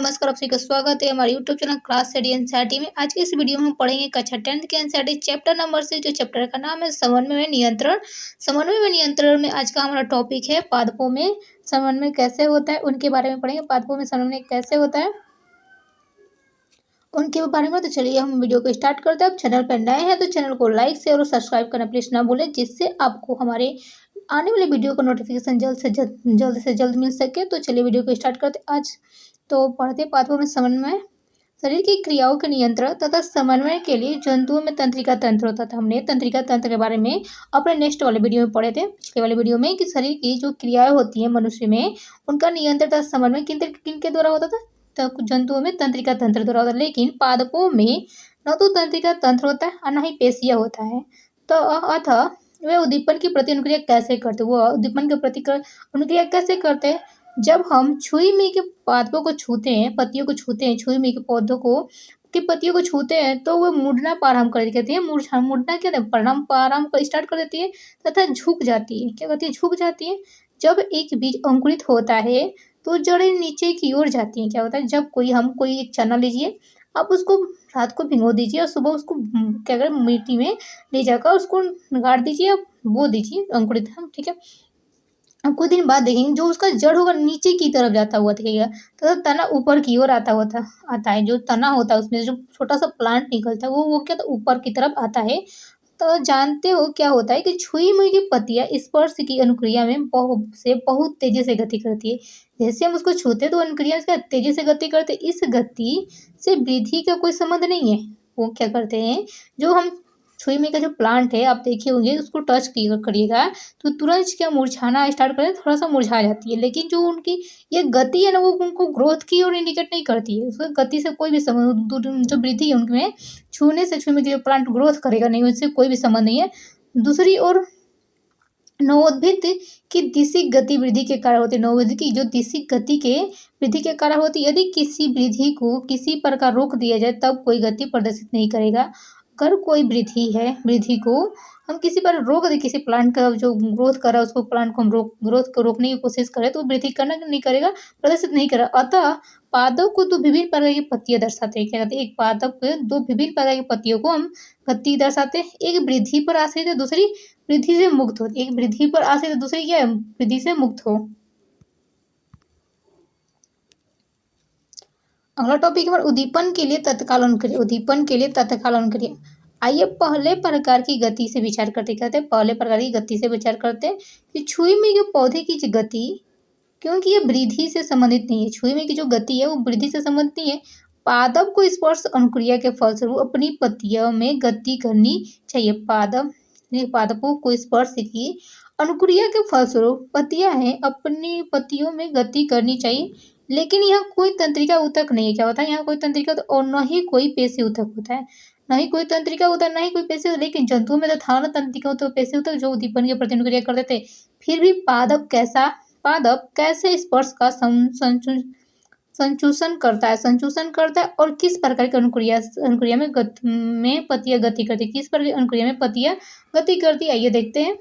नमस्कार, आप सभी का स्वागत है हमारे YouTube channel class study NCERT में। आज के इस वीडियो में हम पढ़ेंगे कक्षा 10th के एनसीईआरटी चैप्टर नंबर से, जो चैप्टर का नाम है समन्वय में नियंत्रण। समन्वय में नियंत्रण में आज का हमारा टॉपिक है पादपों में समन्वय कैसे होता है, उनके बारे में पढ़ेंगे। पादपों में समन्वय कैसे होता है उनके बारे में। तो चलिए हम वीडियो को स्टार्ट करते हैं। आप चैनल पर नए हैं तो चैनल को लाइक शेयर और सब्सक्राइब करना प्लीज ना भूलें, जिससे आपको हमारे आने वाले वीडियो का नोटिफिकेशन जल्द से जल्द मिल सके। तो चलिए वीडियो को स्टार्ट करते आज। तो पढ़ते पादपों में समन्वय। शरीर की क्रियाओं के नियंत्रण तथा समन्वय के लिए जंतुओं में तंत्रिका तंत्र होता था। हमने तंत्रिका तंत्र के बारे में अपने नेक्स्ट वाले वीडियो में पढ़े थे, पिछले वाले वीडियो में, कि शरीर की जो क्रियाएं होती हैं मनुष्य में, उनका नियंत्रण तथा समन्वय किन के द्वारा होता था। तो जंतुओं में तंत्रिका तंत्र द्वारा होता है, लेकिन पादपों में न तो तंत्रिका तंत्र होता है और न ही पेशियां होता है। तो अतः वे उद्दीपन की प्रति अनुक्रिया कैसे करते, वो उद्दीपन के प्रति अनुक्रिया कैसे करते हैं। जब हम छुई में के पादपों को छूते हैं, पत्तियों को छूते हैं, छुई में के पौधों को की पत्तियों को छूते हैं, तो वो मुड़ना प्रारंभ कर देती है। मुड़ना क्या प्रारंभ कर स्टार्ट कर देती है तथा झुक जाती है। क्या कहती है? झुक जाती है। जब एक बीज अंकुरित होता है तो जड़ें नीचे की ओर जाती हैं। क्या होता है? जब कोई एक चना लीजिए, आप उसको रात को भिगो दीजिए और सुबह उसको क्या करें, मिट्टी में ले जाकर उसको गाड़ दीजिए, बो दीजिए अंकुरित। हम ठीक है, अब कुछ दिन बाद देखेंगे जो उसका जड़ होगा नीचे की तरफ जाता हुआ दिखेगा, तो तना ऊपर की ओर आता है। जो तना होता है उसमें जो छोटा सा प्लांट निकलता है वो क्या, तो ऊपर की तरफ आता है। तो जानते हो क्या होता है कि छुई मुई की पत्तियां स्पर्श की अनुक्रिया में बहुत तेजी से गति करती है। जैसे हम उसको छूते तो अनुक्रिया से तेजी से गति करते। इस गति से वृद्धि का कोई संबंध नहीं है। वो क्या करते हैं, जो हम छुई में का जो प्लांट है, आप देखे होंगे, उसको टच करिएगा तो तुरंत क्या मुरझाना स्टार्ट करे, थोड़ा सा मुरझा जाती है। लेकिन जो उनकी ये गति है ना, वो उनको ग्रोथ की और इंडिकेट नहीं करती है। उसकी गति से कोई भी संबंध, जो वृद्धि है उनमें, छूने से छुई में जो प्लांट ग्रोथ करेगा नहीं, उससे कोई भी संबंध नहीं है। दूसरी ओर नवोद्भिद की दिशिक गति वृद्धि के कारण होती है। नवोद्भिद की जो दिशिक गति के वृद्धि के कारण होती है। यदि किसी वृद्धि को किसी प्रकार रोक दिया जाए तब कोई गति प्रदर्शित नहीं करेगा। अगर कोई वृद्धि को हम किसी पर रोक दें, किसी प्लांट का जो ग्रोथ कर रहा है उसको, प्लांट को हम ग्रोथ को रोकने की कोशिश करें तो वृद्धि करना नहीं करेगा, प्रदर्शित नहीं करेगा। अतः पादप को दो विभिन्न प्रकार की पत्तियां दर्शाते हैं। क्या कहते हैं? एक पादप के दो विभिन्न प्रकार की पत्तियों को हम गति दर्शाते हैं। एक वृद्धि पर आश्रित है, दूसरी वृद्धि से मुक्त हो। एक वृद्धि पर आश्रित है, दूसरी क्या है, वृद्धि से मुक्त हो। अगला टॉपिक है उद्दीपन के लिए तत्काल अनुक्रिया। उद्दीपन के लिए तत्काल अनुक्रिया। आइए पहले प्रकार की गति से विचार करते कहते हैं पहले प्रकार की गति से विचार करते हैं कि छुई में जो पौधे की जो गति, क्योंकि ये वृद्धि से संबंधित नहीं है। छुई में की जो गति है वो वृद्धि से संबंधित नहीं है। पादप को स्पर्श अनुक्रिया के फलस्वरूप अपनी पत्तियों में गति करनी चाहिए। पादपों को स्पर्श की अनुक्रिया के फलस्वरूप पत्तियां हैं अपनी पत्तियों में गति करनी चाहिए, लेकिन यहाँ कोई तंत्रिका ऊतक नहीं है। क्या होता है? यहाँ कोई तंत्रिका और न ही कोई पेशी ऊतक होता है। न ही कोई तंत्रिका होता है, न ही कोई पेशी। लेकिन जंतुओं में तो था ना तंत्रिका तो पेशी ऊतक, जो उद्दीपन की प्रति अनुक्रिया करते थे। फिर भी पादप कैसे स्पर्श का संचूषण करता है और किस प्रकार की अनुक्रिया में पत्तियां गति करती, किस प्रकार की अनुक्रिया में पत्तियां गति करती, आइए देखते हैं।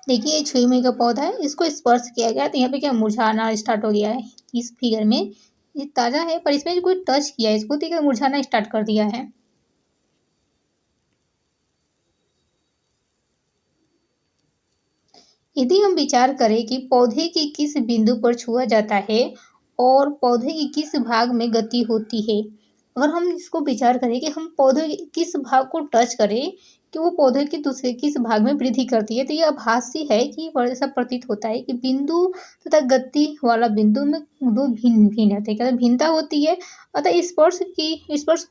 देखिए ये छुई मुई का पौधा है, इसको स्पर्श किया गया तो यहाँ पे क्या मुरझाना स्टार्ट हो गया है। इस फिगर में ये ताजा है पर इसमें कोई टच किया है इसको, तो मुरझाना स्टार्ट कर दिया है। यदि हम विचार करें कि पौधे के किस बिंदु पर छुआ जाता है और पौधे के किस भाग में गति होती है, अगर हम इसको विचार करें कि हम पौधे के किस भाग को टच करें कि वो पौधे के दूसरे किस भाग में वृद्धि करती है, तो यह आभासी है कि ऐसा प्रतीत होता है कि बिंदु तथा गति वाला बिंदु में दो भिन्न होते हैं। क्या भिन्नता होती है। अतः स्पर्श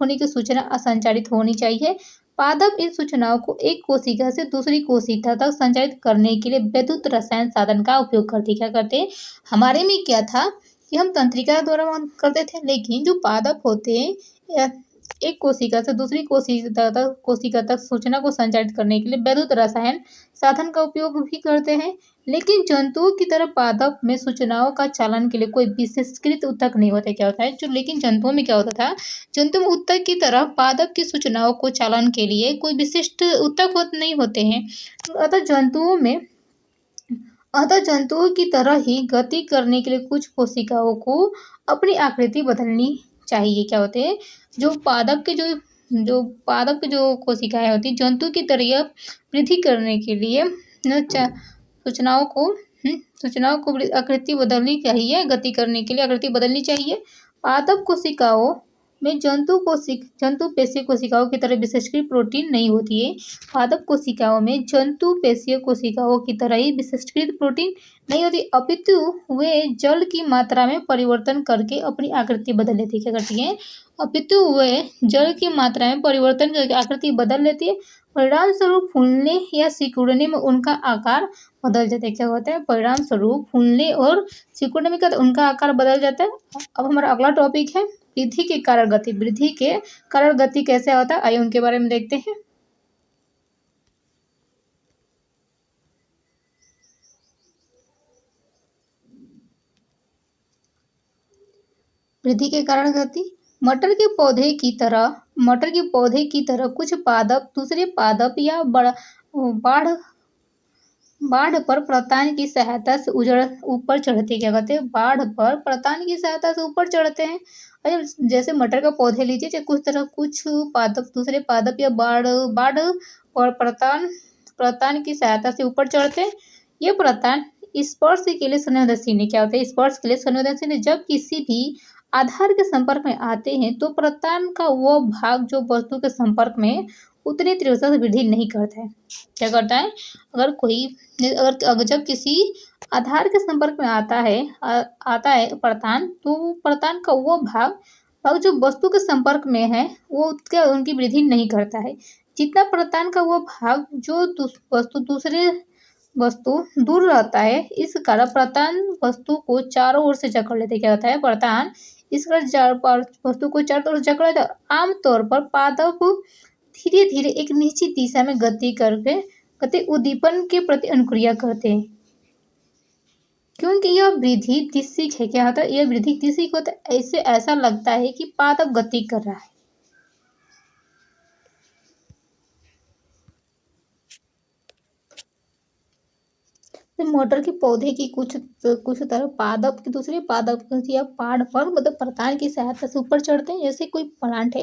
होने की सूचना असंचारित होनी चाहिए। पादप इन सूचनाओं को एक कोशिका से दूसरी कोशिका तक संचारित करने के लिए विद्युत रसायन साधन का उपयोग करते। क्या करते हैं? हमारे में क्या था कि हम तंत्रिका द्वारा करते थे, लेकिन जो पादप होते हैं एक कोशिका से दूसरी कोशिका तक सूचना को संचारित करने के लिए विद्युत रसायन साधन का उपयोग भी करते हैं। लेकिन जंतुओं की तरह पादप में सूचनाओं का चालन के लिए कोई विशेषकृत ऊतक नहीं होता। क्या होता है? लेकिन जंतुओं में क्या होता था, जंतु में ऊतक की तरह पादप की सूचनाओं को चालन के लिए कोई विशिष्ट ऊतक नहीं होते हैं। अतः जंतुओं में अतः जंतुओं की तरह ही गति करने के लिए कुछ कोशिकाओं को अपनी आकृति बदलनी चाहिए। क्या होते हैं जो कोशिकाएं होती हैं जंतु की तरह वृद्धि करने के लिए सूचनाओं को आकृति बदलनी चाहिए। गति करने के लिए आकृति बदलनी चाहिए। पादप कोशिकाओं में जंतु पेशीय कोशिकाओं की तरह विशिष्ट प्रोटीन नहीं होती है। पादप कोशिकाओं में जंतु पेशीय कोशिकाओं की तरह ही विशिष्टकृत प्रोटीन नहीं होती, अपितु वे जल की मात्रा में परिवर्तन करके अपनी आकृति बदल लेती है। क्या करती है? अपितु वे जल की मात्रा में परिवर्तन करके आकृति बदल लेती है। परिणाम स्वरूप फूलने या सिकुड़ने में उनका आकार बदल जाता है। क्या होता है? परिणाम स्वरूप फूलने और सिकुड़ने में उनका आकार बदल जाता है। अब हमारा अगला टॉपिक है वृद्धि के कारण गति। वृद्धि के कारण गति कैसे होता है, आइए उनके बारे में देखते हैं। वृद्धि के कारण गति। मटर के पौधे की तरह कुछ पादप दूसरे पादप या बाढ़ पर परतान की सहायता से ऊपर चढ़ते। क्या कहते हैं? बाढ़ पर परतान की सहायता से ऊपर चढ़ते हैं। जैसे मटर का पौधे लीजिए, चाहे कुछ पादप दूसरे पादप या बाढ़ और परतान की सहायता से ऊपर चढ़ते हैं। ये परतान स्पर्श के लिए संवेदनशील है। क्या होता है? स्पर्श के लिए संवेदनशील है। जब किसी भी आधार के संपर्क में आते हैं तो परतान का वो भाग जो वस्तु के संपर्क में उतनी तीव्रता से वृद्धि नहीं करता है। क्या करता है? अगर जब किसी आधार के संपर्क में आता है परतान, तो परतान का वो भाग जो वस्तु के संपर्क में है वो उनकी वृद्धि नहीं करता है। जितना परतान का वो भाग जो वस्तु दूर रहता है, इस कारण परतान वस्तु को चारों ओर से जकड़ लेते। क्या होता है? परतान इस वस्तु को चारों ओर से जकड़ लेते। आमतौर पर पादप धीरे धीरे एक निश्चित दिशा में गति उद्दीपन के प्रति अनुक्रिया करते हैं, क्योंकि यह वृद्धि दिशिक है। क्या होता है? यह वृद्धि दिशिक होता है। ऐसा लगता है कि पादप गति कर रहा है। मटर के पौधे की कुछ तरह पादप के दूसरे पादप या पाड़ पर परतान की सहायता से ऊपर चढ़ते हैं। जैसे कोई प्लांट है,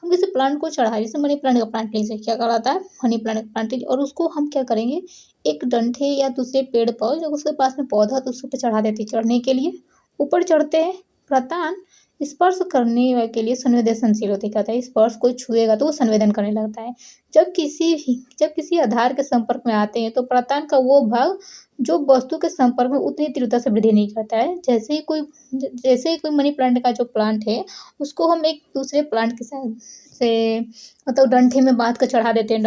हम किसी प्लांट को चढ़ा, जैसे मनी प्लांट का प्लांट लीजिए। क्या कहलाता है? मनी प्लांट का प्लांट लीजिए, और उसको हम क्या करेंगे, एक डंठे या दूसरे पेड़ पर जो उसके पास में पौधा तो उसके ऊपर चढ़ा देते। चढ़ने के लिए ऊपर चढ़ते हैं। परतान स्पर्श करने के लिए संवेदनशील होती। कहता है स्पर्श कोई छुएगा तो वो संवेदन करने लगता है। जब किसी आधार के संपर्क में आते हैं तो परतान का वो भाग जो वस्तु के संपर्क में उतनी तीव्रता से वृद्धि नहीं करता है। जैसे ही कोई मनी प्लांट का जो प्लांट है उसको हम एक दूसरे प्लांट के साथ से मतलब डंठे में बांध कर चढ़ा देते हैं।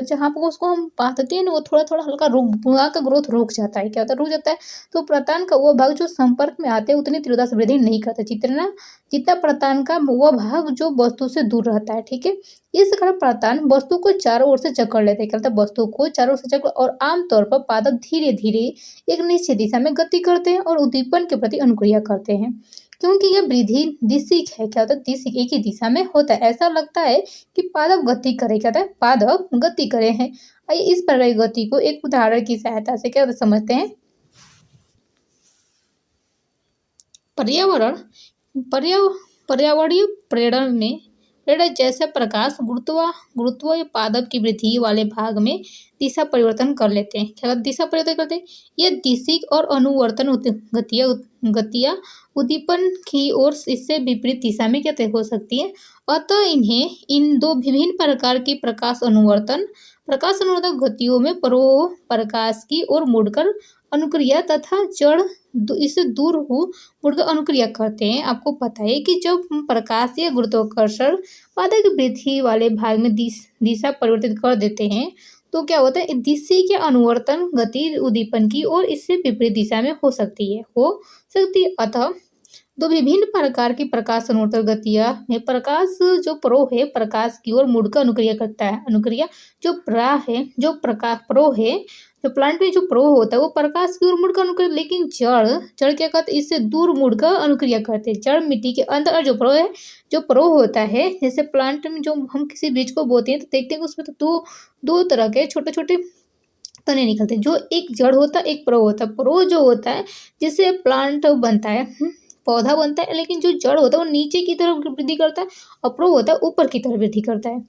जहाँ पर उसको हम बांधते हैं ना, वो थोड़ा थोड़ा हल्का वहाँ का ग्रोथ रुक जाता है। क्या होता है? रुक जाता है। तो परतान का वो भाग जो संपर्क में आते हैं उतनी तीव्रता से वृद्धि नहीं करता जितना परतान का वो भाग जो वस्तु से दूर रहता है। ठीक है? इस कारण परतान वस्तु को चारों ओर से जकड़ लेते हैं। वस्तु को चारों ओर से जकड़, और आमतौर पर पादप धीरे धीरे एक निश्चित दिशा में गति करते हैं और उद्दीपन के प्रति अनुक्रिया करते हैं, क्योंकि यह वृद्धि दिशिक है। क्या होता है? दिशिक एक ही दिशा में होता है। ऐसा लगता है कि पादप गति करे। क्या होता है? पादप गति करे हैं। आइए इस प्रकार की गति को एक उदाहरण की सहायता से क्या समझते हैं। पर्यावरणीय प्रेरण जैसे प्रकाश गुरुत्व या पादप की वृद्धि वाले भाग में दिशा परिवर्तन कर लेते हैं। क्या दिशा परिवर्तन करते हैं? ये दिशिक और अनुवर्तन गतियाँ उद्दीपन की ओर इससे विपरीत दिशा में क्या हो सकती है। अतः इन दो विभिन्न प्रकार की प्रकाश अनुवर्तन गतियों में परोह प्रकाश की ओर मुड़कर अनुक्रिया तथा जड़ इससे दूर हो मुड़कर अनुक्रिया करते हैं। आपको पता है कि जब प्रकाश या गुरुत्वाकर्षण पादप की वृद्धि वाले भाग में दिशा परिवर्तित कर देते हैं तो क्या होता है, दिशिक या अनुवर्तन गति उद्दीपन की ओर इससे विपरीत दिशा में हो सकती है। अतः दो विभिन्न प्रकार की प्रकाश अनुवर्तन गतियां में प्रकाश जो प्रो है प्रकाश की ओर मुड़कर अनुक्रिया करता है। अनुक्रिया जो प्रो है जो प्लांट में जो प्रो होता है वो प्रकाश की ओर मुड़कर अनुक्रिया, लेकिन जड़ क्या करते हैं, इससे दूर मुड़कर अनुक्रिया करते हैं। जड़ मिट्टी के अंदर जो प्रो होता है, जैसे प्लांट में जो हम किसी बीज को बोते हैं तो देखते हैं कि उसमें तो दो तरह के छोटे छोटे तने निकलते हैं। जो एक जड़ होता है, एक प्रो होता है। प्रो जो होता है जिससे प्लांट बनता है, पौधा बनता है, लेकिन जो जड़ होता है वो नीचे की तरफ वृद्धि करता है और प्रो होता है ऊपर की तरफ वृद्धि करता है।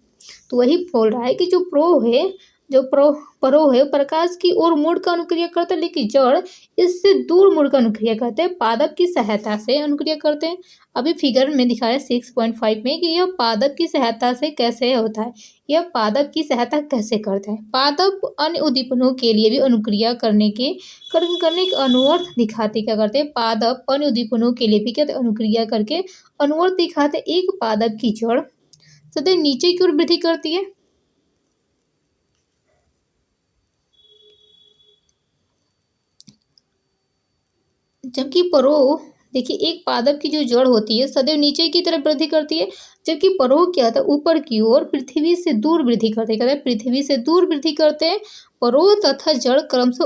तो वही बोल रहा है कि जो प्रो है, जो प्रो है प्रकाश की ओर मुड़ का अनुक्रिया करता है, लेकिन जड़ इससे दूर मुड़ का अनुक्रिया करते हैं, पादप की सहायता से अनुक्रिया करते हैं। अभी फिगर में दिखाया 6.5 में कि यह पादप की सहायता से कैसे होता है। यह पादप की सहायता कैसे करता है। पादप अन्य उद्दीपनों के लिए भी अनुक्रिया करने के अनुवर्त दिखाते क्या करते हैं। पादप अन्य उद्दीपनों के लिए भी क्या अनुक्रिया करके अनुवर्त दिखाते। एक पादप की जड़ सदैव नीचे की ओर वृद्धि करती है, जबकि परो देखिए एक पादप की जो जड़ होती है सदैव नीचे की तरफ वृद्धि करती है, जबकि परो क्या होता है ऊपर की ओर पृथ्वी से दूर वृद्धि करते हैं। कहते हैं पृथ्वी से दूर वृद्धि करते हैं। परो तथा जड़ क्रमशः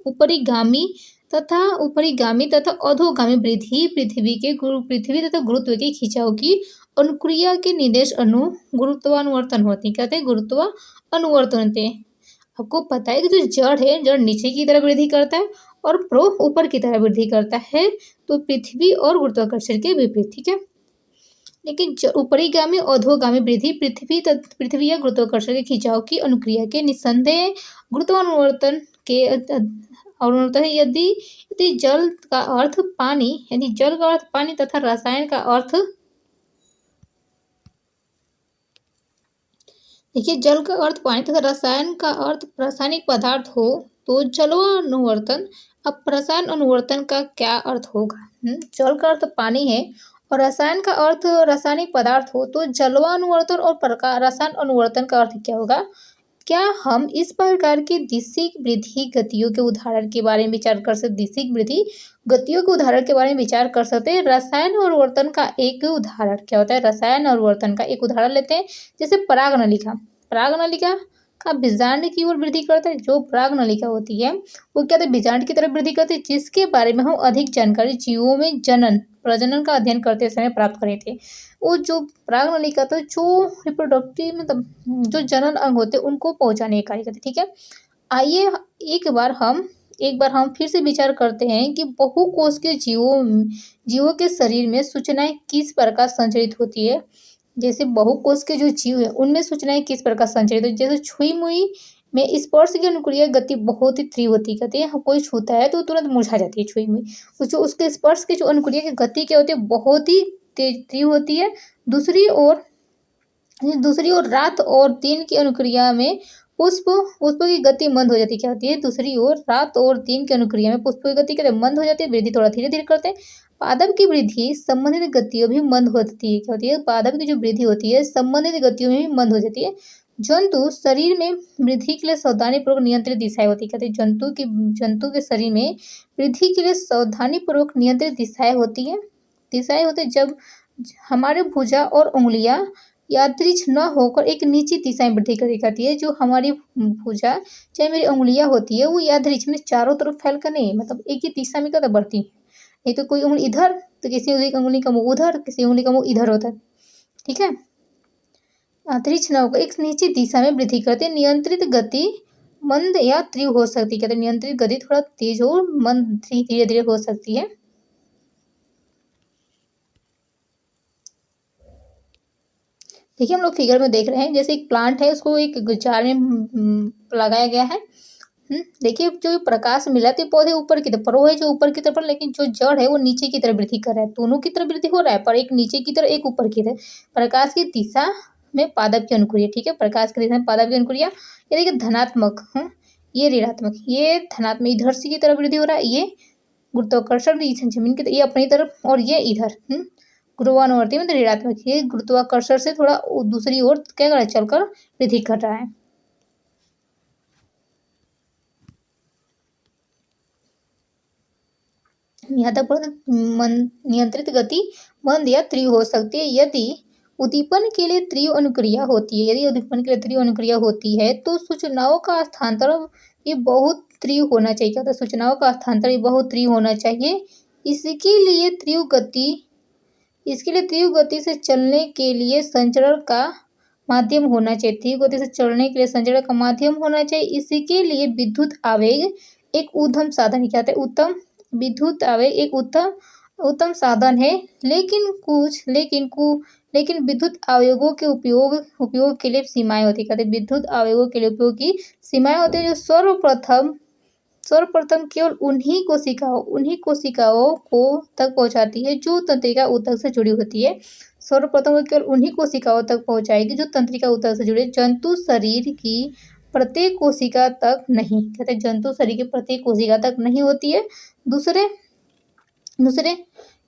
ऊपरीगामी तथा अधोगामी वृद्धि पृथ्वी तथा गुरुत्व के खिंचाव की अनुक्रिया के निर्देश गुरुत्वानुवर्तन होती है। कहते हैं गुरुत्वानुवर्तन होते हैं। आपको पता है कि जो जड़ है, जड़ नीचे की तरफ वृद्धि करता है और प्रो ऊपर की तरफ वृद्धि करता है, तो पृथ्वी और गुरुत्वाकर्षण के विपरीत, ठीक है। लेकिन ऊपरीगामी अधोगामी वृद्धि पृथ्वी या गुरुत्वाकर्षण के खिंचाव की अनुक्रिया के निस्संदेह गुरुत्वानुवर्तन के अनुवर्तन है। यदि जल का अर्थ पानी तथा रसायन का अर्थ देखिए जल का अर्थ पानी तथा रसायन का अर्थ रासायनिक पदार्थ हो तो जलवानुवर्तन। अब रसायन अनुवर्तन का क्या अर्थ होगा। जल का अर्थ पानी है और रसायन का अर्थ रासायनिक पदार्थ हो तो जलवानुवर्तन और रसायन अनुवर्तन का अर्थ क्या होगा। क्या हम इस प्रकार की दिशिक वृद्धि गतियों के उदाहरण के बारे में विचार कर सकते। दिशिक वृद्धि गतियों के उदाहरण के बारे में विचार कर सकते हैं। रसायन अनुवर्तन का एक उदाहरण क्या होता है। रसायन अनुवर्तन का एक उदाहरण लेते हैं, जैसे परागनलिका का बीजांड की ओर वृद्धि करता है। जो परागनलिका होती है वो क्या होता है बीजांड की तरफ वृद्धि करती है, जिसके बारे में हम अधिक जानकारी जीवों में प्रजनन का अध्ययन करते समय प्राप्त करे थे। वो जो परागनलिका तो जो रिप्रोडक्टिव मतलब जो जनन अंग होते हैं उनको पहुंचाने का कार्य करते, ठीक है। आइए एक बार हम फिर से विचार करते हैं कि बहुकोश के जीवों के शरीर में सूचनाएं किस प्रकार संचरित होती है। जैसे बहुकोश के जो जीव है उनमें सूचनाएं किस प्रकार संचरित होती है। जैसे छुई मुई में स्पर्श की अनुक्रिया गति बहुत ही तीव्र होती है। कहते हैं कोई छूता है तो तुरंत मुरझा जाती है छुई मुई। जो उसके स्पर्श की जो अनुक्रिया की गति क्या होती है बहुत ही तीव्र होती है। दूसरी ओर रात और दिन की अनुक्रिया में पुष्प की गति मंद हो जाती है। क्या होती है दूसरी ओर रात और दिन की अनुक्रिया में पुष्प की गति मंद हो जाती है। वृद्धि थोड़ा धीरे धीरे करते हैं। पादप की वृद्धि संबंधित गतियों भी मंद होती है। क्या होती है पादप की जो वृद्धि होती है संबंधित गतियों में भी मंद हो जाती है। जंतु शरीर में वृद्धि के लिए सावधानीपूर्वक नियंत्रित दिशाएं होती है। कहते हैं जंतु के शरीर में वृद्धि के लिए सावधानीपूर्वक नियंत्रित दिशाएं होती है। जब हमारे भुजा और उंगलियां यादृच्छ न होकर एक निश्चित दिशा में वृद्धि करती है। जो हमारी भुजा चाहे मेरी उंगलियां होती है वो यादृच्छ में चारों तरफ फैल कर नहीं मतलब एक ही दिशा में कदम बढ़ती है। नहीं तो कोई उंगली इधर तो किसी उंगली का मुंह उधर, किसी उंगली का मुंह इधर होता है, ठीक है। यादृच्छ न होकर एक निश्चित दिशा में वृद्धि करते हैं। नियंत्रित गति मंद या तीव्र हो सकती है। कहते हैं नियंत्रित गति थोड़ा तेज हो मंद धीरे धीरे हो सकती है। देखिए हम लोग फिगर में देख रहे हैं जैसे एक प्लांट है उसको एक जार में लगाया गया है। देखिए जो प्रकाश मिला तो पौधे ऊपर की तरफ प्रो है जो ऊपर की तरफ, लेकिन जो जड़ है वो नीचे की तरफ वृद्धि कर रहा है। दोनों की तरफ वृद्धि हो रहा है पर एक नीचे की तरफ एक ऊपर की तरफ। प्रकाश की दिशा में पादप की अनुक्रिया, ठीक है। प्रकाश की दिशा में पादप की अनुक्रिया ये देखिए धनात्मक, ये ऋणात्मक, ये धनात्मक इधर से की तरफ वृद्धि हो रहा है। ये गुरुत्वाकर्षण जमीन की ये अपनी तरफ और ये इधर गुरुत्वानुवर्ती मतलब ऋणात्मक, ये गुरुत्वाकर्षण से थोड़ा दूसरी ओर क्या कर रहा है चलकर वृद्धि कर रहा है। यहाँ तक नियंत्रित गति मंद या तीव्र हो सकती है। यदि उद्दीपन के लिए तीव्र अनुक्रिया होती है तो सूचनाओं का हस्तांतरण ये बहुत तीव्र होना चाहिए। क्या सूचनाओं का हस्तांतरण बहुत तीव्र होना चाहिए। इसके लिए तीव्र गति से चलने के लिए संचरण का माध्यम होना चाहिए, तीव्र गति से चलने के लिए संचरण का माध्यम होना चाहिए। इसी के लिए विद्युत आवेग एक उत्तम साधन, क्या है उत्तम, विद्युत आवेग एक उत्तम उत्तम साधन है। लेकिन विद्युत आवेगों के उपयोग के लिए सीमाएं होती है, कहते हैं विद्युत आवेगों के लिए उपयोग की सीमाएं होती है। जो सर्वप्रथम केवल उन्हीं कोशिकाओं को तक पहुंचाती है जो तंत्रिका ऊतक से जुड़ी होती है। सर्वप्रथम वो केवल उन्हीं कोशिकाओं तक पहुंचाएगी जो तंत्रिका ऊतक से जुड़े, जंतु शरीर की प्रत्येक कोशिका तक नहीं, कहते हैं जंतु शरीर की प्रत्येक कोशिका तक नहीं होती है। दूसरे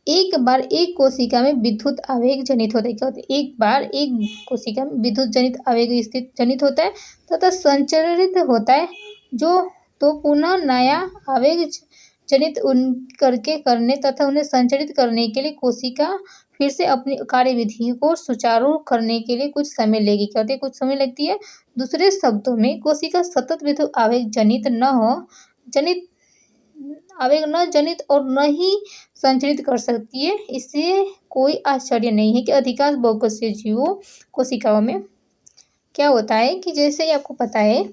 एक बार एक कोशिका में विद्युत आवेग जनित होता है, क्या होता है, एक बार एक कोशिका में विद्युत जनित आवेग स्थित जनित होता है तथा संचरित होता है, जो तो पुनः नया आवेग जनित करने तथा उन्हें संचरित करने के लिए कोशिका फिर से अपनी कार्यविधि को सुचारू करने के लिए कुछ समय लेगी, क्या होती है, कुछ समय लगती है। दूसरे शब्दों में कोशिका सतत विद्युत आवेग जनित और न ही संचरित कर सकती है। इससे कोई आश्चर्य नहीं है कि अधिकांश बहुकोषीय जीवों कोशिकाओं में क्या होता है कि जैसे ही आपको पता है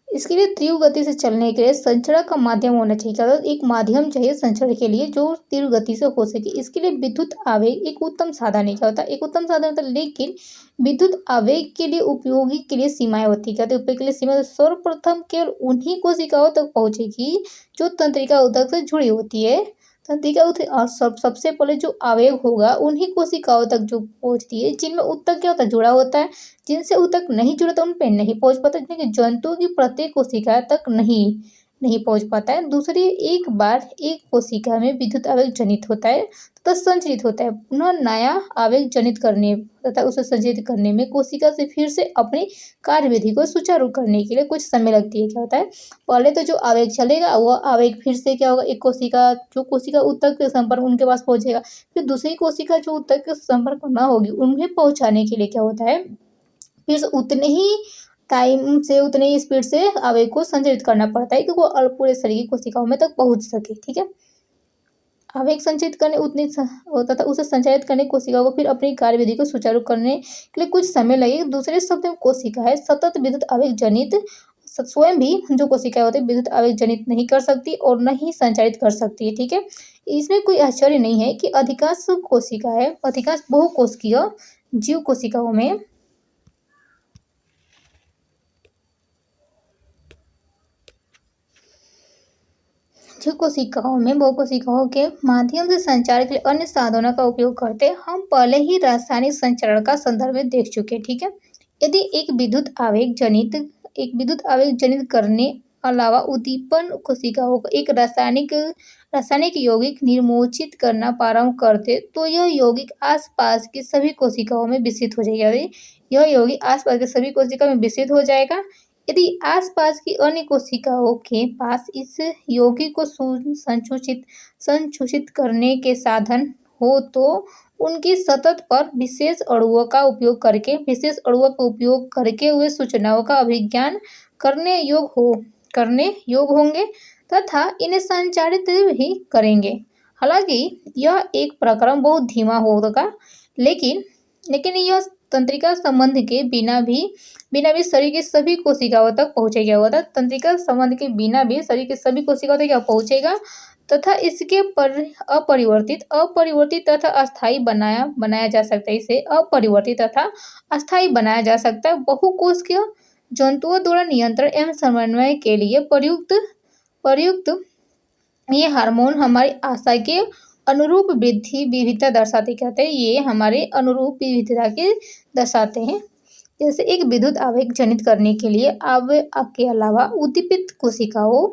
इसके लिए तीव्र गति से चलने के लिए संचरण का माध्यम होना चाहिए, क्या एक माध्यम चाहिए संचरण के लिए जो तीव्र गति से हो सके। इसके लिए विद्युत आवेग एक उत्तम साधन है, क्या होता है, एक उत्तम साधन होता है। लेकिन विद्युत आवेग के लिए उपयोगी के लिए सीमाएं होती है, क्या उपयोग के लिए सीमा, सर्वप्रथम केवल उन्हीं कोशिकाओं तक पहुंचेगी जो तंत्रिका ऊतक से जुड़ी होती है। तंत्रिका ऊतक सबसे पहले जो आवेग होगा उन्हीं कोशिकाओं तक जो पहुंचती है जिनमें ऊतक क्या होता है, जुड़ा होता है। जिनसे ऊतक नहीं जुड़ा तो उन पे नहीं पहुंच पाता, क्योंकि जंतुओं की प्रत्येक कोशिका तक नहीं पहुंच पाता है। दूसरी, एक बार एक कोशिका में विद्युत आवेग जनित होता है तथा संचरित होता है, पुनः नया आवेग जनित करने तथा उसे संचरित करने में कोशिका से फिर से अपनी कार्यविधि को सुचारू करने के लिए कुछ समय लगती है। क्या होता है, पहले तो जो आवेग चलेगा वह आवेग फिर से क्या होगा, एक कोशिका ऊतक के संपर्क उनके पास पहुंचेगा, फिर दूसरी कोशिका जो ऊतक के संपर्क में न होगी उन्हें पहुंचाने के लिए क्या होता है, फिर से उतने ही टाइम से उतने ही स्पीड से आवेग को संचरित करना पड़ता है कि वो पूरे शरीर की कोशिकाओं में तक पहुंच सके। ठीक है, आवेग संचरित करने उतनी होता था, उसे संचारित करने कोशिका को फिर अपनी कार्यविधि को सुचारू करने के लिए कुछ समय लगेगा। दूसरे शब्द में कोशिका है सतत विद्युत आवेग जनित, स्वयं भी जो कोशिकाएं होती है विद्युत आवेग जनित नहीं कर सकती और न ही संचारित कर सकती है। ठीक है, इसमें कोई आश्चर्य नहीं है कि अधिकांश बहुकोशिकीय जीव कोशिकाओं में बहुकोशिकाओं के माध्यम से संचार के लिए अन्य साधनों का उपयोग करते हैं। हम पहले ही रासायनिक संचरण का संदर्भ में देख चुके हैं। ठीक है, यदि एक विद्युत आवेग जनित करने अलावा उद्दीपन कोशिकाओं को एक रासायनिक यौगिक निर्मोचित करना प्रारंभ करते तो यह यौगिक आसपास की सभी कोशिकाओं में विस्तृत हो जाएगा। यदि आसपास की अन्य कोशिकाओं के पास इस यौगिक को संसूचित करने के साधन हो तो उनकी सतह पर विशेष अणुओं का उपयोग करके वे सूचनाओं का अभिज्ञान करने योग होंगे तथा इन्हें संचारित भी करेंगे। हालांकि यह एक प्रक्रम बहुत धीमा होगा, लेकिन यह तंत्रिका संबंध के बिना भी शरीर की सभी कोशिकाओं तक पहुंचेगा। तंत्रिका संबंध के बिना भी शरीर की सभी कोशिकाओं तक पहुंचेगा तथा इसके अपरिवर्तित तथा अस्थायी बनाया जा सकता है। इसे अपरिवर्तित तथा अस्थायी बनाया जा सकता है। बहुकोशिकीय जंतुओं द्वारा नियंत्रण एवं समन्वय के लिए प्रयुक्त ये हार्मोन हमारी आशा के अनुरूप विविधता दर्शाते, कहते हैं ये हमारे अनुरूप विविधता के दर्शाते हैं। जैसे एक विद्युत आवेग जनित करने के लिए आवेग के अलावा उद्दीपित कोशिकाओं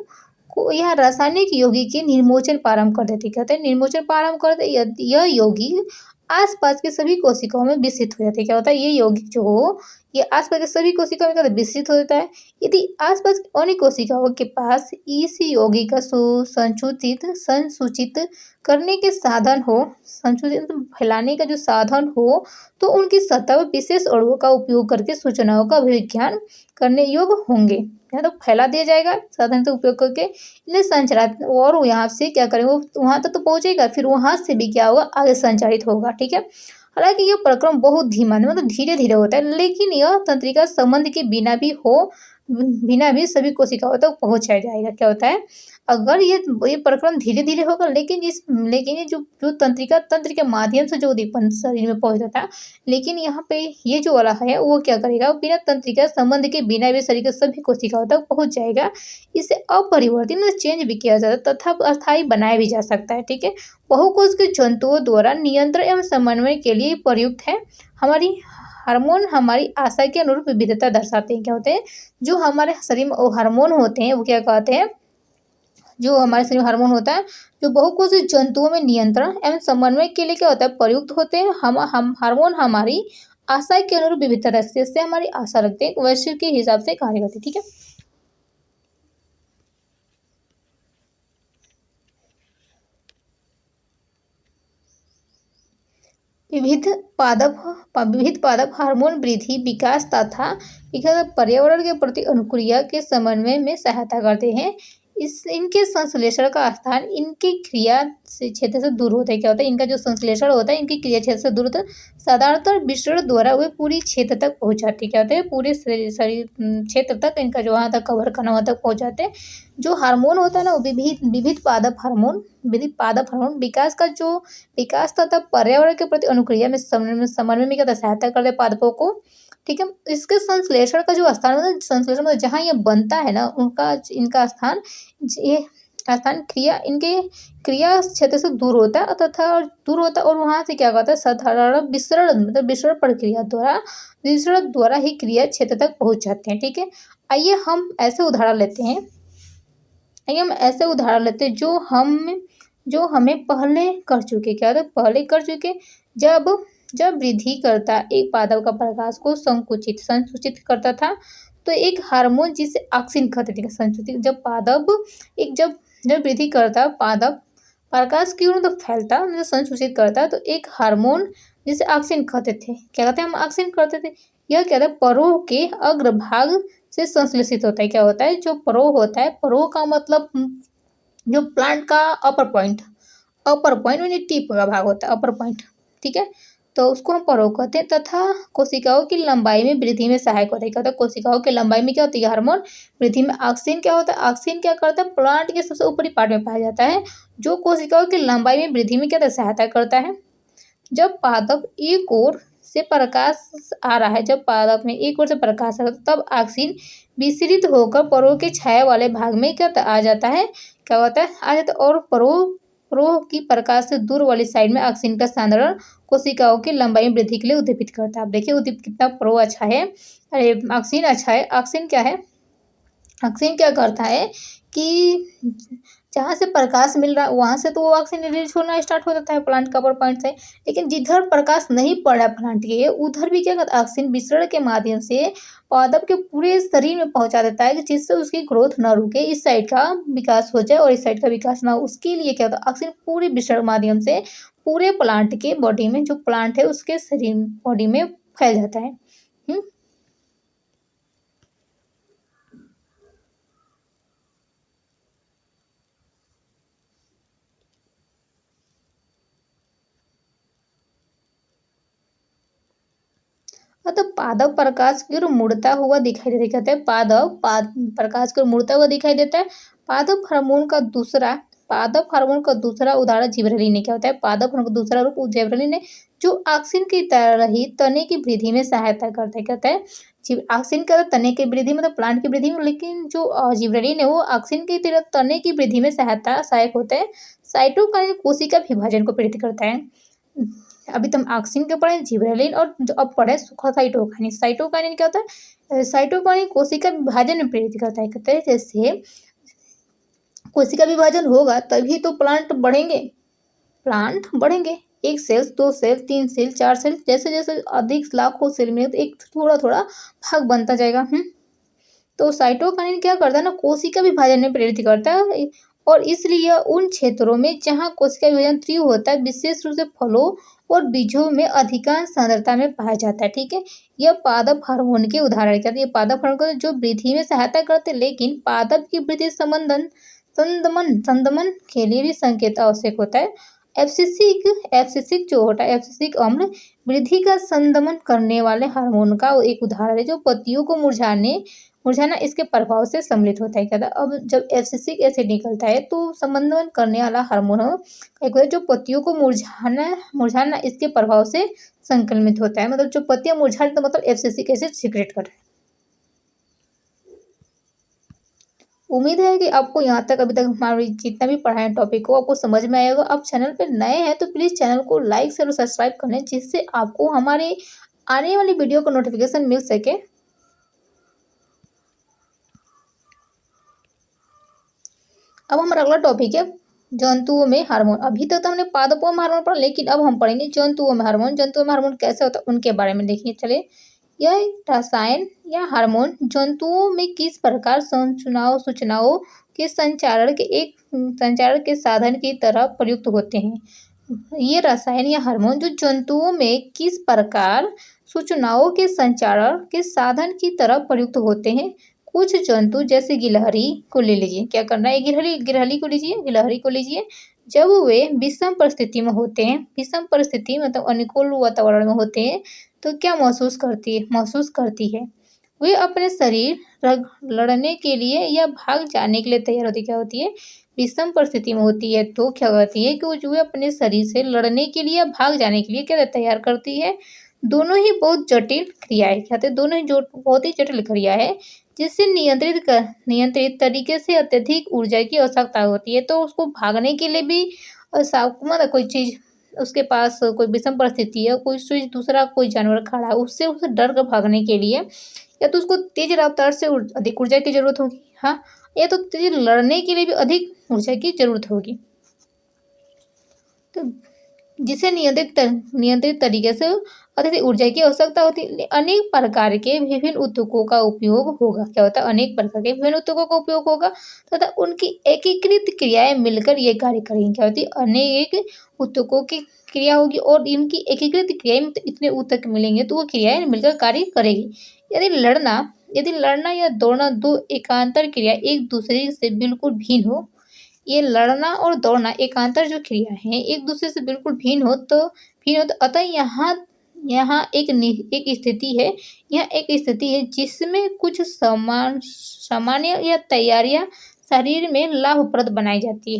को यह रासायनिक यौगिक के निर्मोचन प्रारंभ कर देते, कहते हैं निर्मोचन प्रारंभ कर देते। यह यौगिक आसपास के सभी कोशिकाओं में विस्तृत हो जाते। क्या होता है, ये यौगिक जो हो ये आसपास के सभी कोशिकाओं में विस्तृत हो जाता है। यदि आसपास की अन्य कोशिकाओं के पास इस यौगिक का संसूचित करने के साधन हो, संसूचित मतलब फैलाने का जो साधन हो, तो उनकी सतह पर विशेष अणुओं का उपयोग करके सूचनाओं का अभिव्याख्यान करने योग्य होंगे। या तो फैला दिया जाएगा साधन का उपयोग करके, इन्हें संचारित, और यहाँ से क्या करेंगे, वो वहाँ तक तो पहुँचेगा, फिर वहाँ से भी क्या होगा, आगे संचारित होगा। ठीक है। हालांकि यह प्रक्रम बहुत धीमा मतलब धीरे धीरे होता है, लेकिन यह तंत्रिका संबंध के बिना भी सभी कोशिकाओं तक पहुंचाया जाएगा। क्या होता है, अगर ये प्रक्रम धीरे धीरे होगा, लेकिन ये जो तंत्रिका तंत्र के माध्यम से जो उद्दीपन शरीर में पहुंचता था, लेकिन यहाँ पे ये जो वाला है वो क्या करेगा, बिना तंत्रिका संबंध के बिना भी शरीर के सभी कोशिकाओं तक पहुंच जाएगा। इसे अपरिवर्तित मतलब चेंज भी किया जा सकता तथा अस्थायी बनाया भी जा सकता है। ठीक है। बहुकोश के जंतुओं द्वारा नियंत्रण एवं समन्वय के लिए प्रयुक्त है। हमारी हार्मोन हमारी आशा के अनुरूप विविधता दर्शाते हैं। क्या होते हैं, जो हमारे शरीर में हार्मोन होते हैं वो क्या कहते हैं, जो हमारे शरीर में हार्मोन होता है, जो बहुकोषीय जंतुओं में नियंत्रण एवं समन्वय के लिए क्या होता है, प्रयुक्त होते हैं। हम हार्मोन हमारी आशा के अनुरूप विविधता दर्शाते हैं, जैसे हमारी आशा रखते हैं वैसे के हिसाब से कार्य करते हैं। ठीक है। विविध पादप हार्मोन वृद्धि विकास तथा पर्यावरण के प्रति अनुक्रिया के समन्वय में सहायता करते हैं। इनके संश्लेषण का स्थान इनकी क्रिया से क्षेत्र से दूर होता है। क्या होता है, इनका जो संश्लेषण होता है इनकी क्रिया क्षेत्र से दूर होता है। साधारणतः विसरण द्वारा वे पूरी क्षेत्र तक पहुंच जाते हैं। क्या होते हैं, पूरे शरीर क्षेत्र तक इनका जो वहाँ तक कवर करना वहाँ तक पहुंच जाते हैं। जो हार्मोन होता है ना, वो विविध पादप हार्मोन विकास तथा पर्यावरण के प्रति अनुक्रिया में समन्वय में क्या सहायता करते हैं पादपों को। ठीक है। इसके संश्लेषण का जो स्थान मतलब संश्लेषण मतलब जहाँ ये बनता है ना, इनका स्थान इनके क्रिया क्षेत्र से दूर होता है और वहाँ से क्या कहता है, साधारण विसरण प्रक्रिया द्वारा ही क्रिया क्षेत्र तक पहुँच जाते हैं। ठीक है। आइए हम ऐसे उदाहरण लेते हैं जो हमें पहले कर चुके। क्या होता है, पहले कर चुके। जब वृद्धि करता एक पादप का प्रकाश को संकुचित करता था, तो एक हार्मोन जिसे ऑक्सिन कहते थे, संकुचित जब वृद्धि करता पादप प्रकाश की ओर तो फैलता मतलब संकुचित करता, तो एक हार्मोन जिसे ऑक्सिन कहते थे। क्या कहते हैं, हम ऑक्सिन कहते थे। यह क्या होता है, परोह के अग्रभाग से संश्लेषित होता है। क्या होता है, जो परोह होता है, परोह का मतलब जो प्लांट का अपर पॉइंट यानी टिप का भाग होता है, अपर पॉइंट। ठीक है। तो उसको हम परोह कहते हैं। तथा कोशिकाओं की लंबाई में वृद्धि में सहायक होता है। क्या होता है, कोशिकाओं की लंबाई में क्या होती है, हार्मोन वृद्धि में ऑक्सिन क्या होता है, ऑक्सिन क्या करता है, प्लांट के सबसे ऊपरी पार्ट में पाया जाता है, जो कोशिकाओं की लंबाई में वृद्धि में क्या सहायता करता है। जब पादप एक ओर से प्रकाश आ रहा है, तब ऑक्सिन विसरित होकर परोह के छाया वाले भाग में क्या आ जाता है, और परोह की प्रकाश से दूर वाली साइड में ऑक्सिन का सांद्रण कोशिकाओं की लंबाई में वृद्धि के लिए उद्दीपित करता है। आप देखिए उद्दीपित कितना परोह अच्छा है, अरे ऑक्सिन अच्छा है। ऑक्सिन क्या करता है कि जहाँ से प्रकाश मिल रहा है वहाँ से तो वो ऑक्सीजन रिलीज होना स्टार्ट हो जाता है प्लांट का अपर पॉइंट से, लेकिन जिधर प्रकाश नहीं पड़ रहा प्लांट के उधर भी क्या करता है, ऑक्सीजन विसरण के माध्यम से पादप के पूरे शरीर में पहुँचा देता है, जिससे उसकी ग्रोथ न रुके, इस साइड का विकास हो जाए और इस साइड का विकास ना हो। उसके लिए क्या होता है, ऑक्सीजन पूरे विसरण माध्यम से पूरे प्लांट के बॉडी में, जो प्लांट है उसके शरीर बॉडी में फैल जाता है। तो पादप प्रकाश की ओर मुड़ता हुआ दिखाई देता है। कहते हैं प्रकाश की ओर मुड़ता हुआ दिखाई देता है। पादप हार्मोन का दूसरा उदाहरण जिबरेलिन है। क्या होता है, पादप हार्मोन का दूसरा रूप जिबरेलिन है, जो ऑक्सिन की तरह ही तने की वृद्धि में सहायता करता है। कहता है ऑक्सिन का तने की वृद्धि मतलब प्लांट की वृद्धि में, लेकिन जो जिबरेलिन है वो ऑक्सिन की तरह तने की वृद्धि में सहायक होता है। साइटोकाइनेसिस कोशिका विभाजन को प्रेरित करता है। अभी तुम ऑक्सिन के पढ़े, जिबरेलिन, और जो अब पढ़े साइटोकाइनेसिस। साइटोकाइनेसिस क्या होता है, साइटोकाइनेसिस कोशिका विभाजन में प्रेरित करता है। कहते हैं जैसे कोशिका विभाजन होगा तभी तो प्लांट बढ़ेंगे। एक सेल, दो सेल, तीन सेल, चार सेल, जैसे जैसे अधिक लाखों सेल में तो एक थोड़ा थोड़ा भाग बनता जाएगा। तो साइटोकाइनेसिस क्या करता है ना, कोशिका विभाजन में प्रेरित करता है और इसलिए यह उन क्षेत्रों में जहाँ कोशिका विभाजन तीव्र होता है, विशेष रूप से फलों और बीजों में अधिकांश सांद्रता में पाया जाता है। ठीक है, यह पादप हार्मोन के उदाहरण क्या है, ये पादप हार्मोन जो वृद्धि में सहायता करते हैं, लेकिन पादप की वृद्धि संदमन के लिए भी संकेत आवश्यक होता है। एब्सिसिक जो होता है, एब्सिसिक अम्ल वृद्धि का संदमन करने वाले हार्मोन का एक उदाहरण है, जो पत्तियों को मुरझाना इसके प्रभाव से सम्मिलित होता है। क्या था, अब जब एब्सिसिक एसिड निकलता है तो संदमन करने वाला हार्मोन एक होता है जो पत्तियों को मुरझाना इसके प्रभाव से संक्रमित होता है। मतलब जो पत्तियां मुरझा रही तो मतलब एब्सिसिक एसिड सीक्रेट कर रहा है। उम्मीद है कि आपको यहाँ तक अभी तक हमारी जितना भी पढ़ाए टॉपिक को आपको समझ में आएगा। आप चैनल पर नए हैं तो प्लीज़ चैनल को लाइक शेयर और सब्सक्राइब कर लें, जिससे आपको हमारे आने वाली वीडियो का नोटिफिकेशन मिल सके। अब हमारा अगला टॉपिक है जंतुओं में हार्मोन। अभी तक तो हमने पादपों में हार्मोन पढ़ा, लेकिन अब हम पढ़ेंगे जंतुओं में हार्मोन। जंतुओं में हार्मोन कैसे होता है उनके बारे में देखिए। चलिए, यह रसायन या हार्मोन जंतुओं में किस प्रकार सूचनाओं के संचारण के साधन की तरह प्रयुक्त होते हैं। ये रसायन या हार्मोन जो जंतुओं में किस प्रकार सूचनाओं के संचारण के साधन की तरह प्रयुक्त होते हैं। कुछ जंतु जैसे गिलहरी को ले लीजिए, क्या करना है, गिलहरी को लीजिए। जब वे विषम परिस्थिति में होते हैं, विषम परिस्थिति मतलब अनुकूल वातावरण में होते हैं, तो क्या महसूस करती है, वे अपने शरीर लड़ने के लिए या भाग जाने के लिए तैयार होती क्या होती है, विषम परिस्थिति में होती है तो क्या करती है कि वे अपने शरीर से लड़ने के लिए या भाग जाने के लिए क्या तैयार करती है। दोनों ही बहुत जटिल क्रियाएं कहते हैं, दोनों ही जो बहुत ही जटिल क्रिया है, जिससे नियंत्रित तरीके से अत्यधिक ऊर्जा की आवश्यकता होती है। तो उसको भागने के लिए भी मतलब कोई चीज़ उसके पास कोई विषम परिस्थिति है, कोई चीज़ दूसरा कोई जानवर खड़ा है, उससे उसे डर कर भागने के लिए या तो उसको तेज रफ्तार से अधिक ऊर्जा की जरूरत होगी, हाँ, या तो तेज लड़ने के लिए भी अधिक ऊर्जा की जरूरत होगी। तो जिसे नियंत्रित तरीके से अत्यधिक ऊर्जा की आवश्यकता होती है। अनेक प्रकार के विभिन्न ऊतकों का उपयोग होगा, क्या होता है, अनेक प्रकार के विभिन्न ऊतकों का उपयोग होगा तथा उनकी एकीकृत क्रियाएं मिलकर ये कार्य करेंगी। क्या होती है, अनेक ऊतकों की क्रिया होगी और इनकी एकीकृत क्रियाएं इतने ऊतक मिलेंगे तो वो क्रियाएं मिलकर कार्य करेगी। यदि लड़ना या दौड़ना दो एकांतर क्रिया एक दूसरे से बिल्कुल भिन्न हो, ये लड़ना और दौड़ना एकांतर जो क्रिया है एक दूसरे से बिल्कुल भिन्न हो तो अतः यहाँ एक स्थिति है जिसमें कुछ सामान्य या तैयारियां शरीर में लाभप्रद बनाई जाती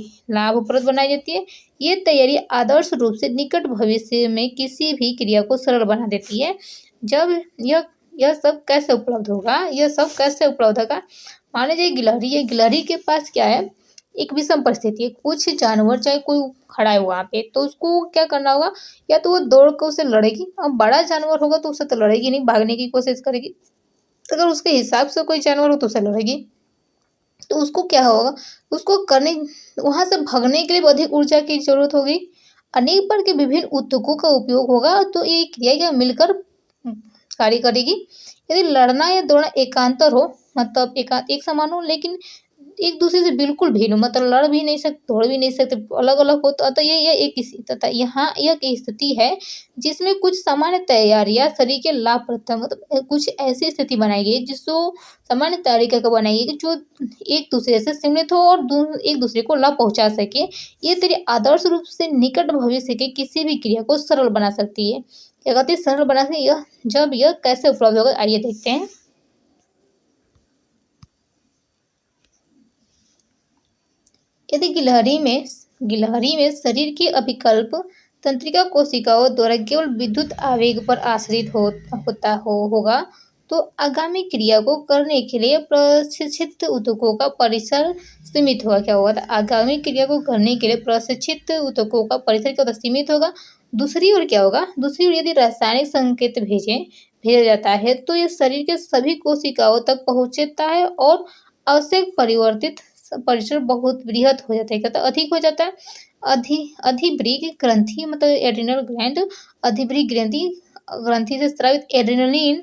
है। ये तैयारी आदर्श रूप से निकट भविष्य में किसी भी क्रिया को सरल बना देती है। जब यह सब कैसे उपलब्ध होगा, मान लीजिए गिलहरी के पास क्या है, एक विषम परिस्थिति है, कुछ जानवर चाहे कोई खड़ा है वहाँ पे, तो उसको क्या करना होगा, या तो वो दौड़ कर उसे लड़ेगी। अब बड़ा जानवर होगा तो उसे तो लड़ेगी नहीं, भागने की कोशिश करेगी। तो अगर उसके हिसाब से कोई जानवर हो तो उसे लड़ेगी, तो उसको क्या होगा, उसको करने वहाँ से भागने के लिए भी अधिक ऊर्जा की जरूरत होगी। अनेक प्रकार के विभिन्न ऊतकों का उपयोग होगा तो ये क्रिया मिलकर कार्य करेगी। यदि लड़ना या दौड़ना एकांतर हो मतलब एक समान हो लेकिन एक दूसरे से बिल्कुल भिन्न हो, मतलब लड़ भी नहीं सकते दौड़ भी नहीं सकते, अलग अलग हो, तो अतः ये एक तथा यहाँ यह एक स्थिति है जिसमें कुछ सामान्य तैयारियां शरीर के लाभप्रद मतलब कुछ ऐसी स्थिति बनाई गई जिसको सामान्य तरीके का बनाई गई जो एक दूसरे से सीमित हो और एक दूसरे को लाभ पहुंचा सके। ये तेरे आदर्श रूप से निकट भविष्य के किसी भी क्रिया को सरल बना सकती है। क्या कहते हैं, सरल बना सकती है। जब यह कैसे उपलब्ध होगा आइए देखते हैं। यदि गिलहरी में शरीर की अभिकल्प तंत्रिका कोशिकाओं द्वारा केवल विद्युत आवेग पर आश्रित होगा तो आगामी क्रिया को करने के लिए प्रशिक्षित ऊतकों का परिसर सीमित होगा। क्या होगा, आगामी क्रिया को करने के लिए प्रशिक्षित ऊतकों का परिसर क्या होता है, सीमित होगा। दूसरी ओर क्या होगा, दूसरी ओर यदि रासायनिक संकेत भेजा जाता है तो यह शरीर के सभी कोशिकाओं तक पहुंचता है और आवश्यक परिसर बहुत बृहद हो जाता है, कहता अधिक हो जाता है। अधिभृग ग्रंथि मतलब एड्रिनल ग्लैंड, अधिभृग ग्रंथि ग्रंथि से स्रावित एड्रेनलिन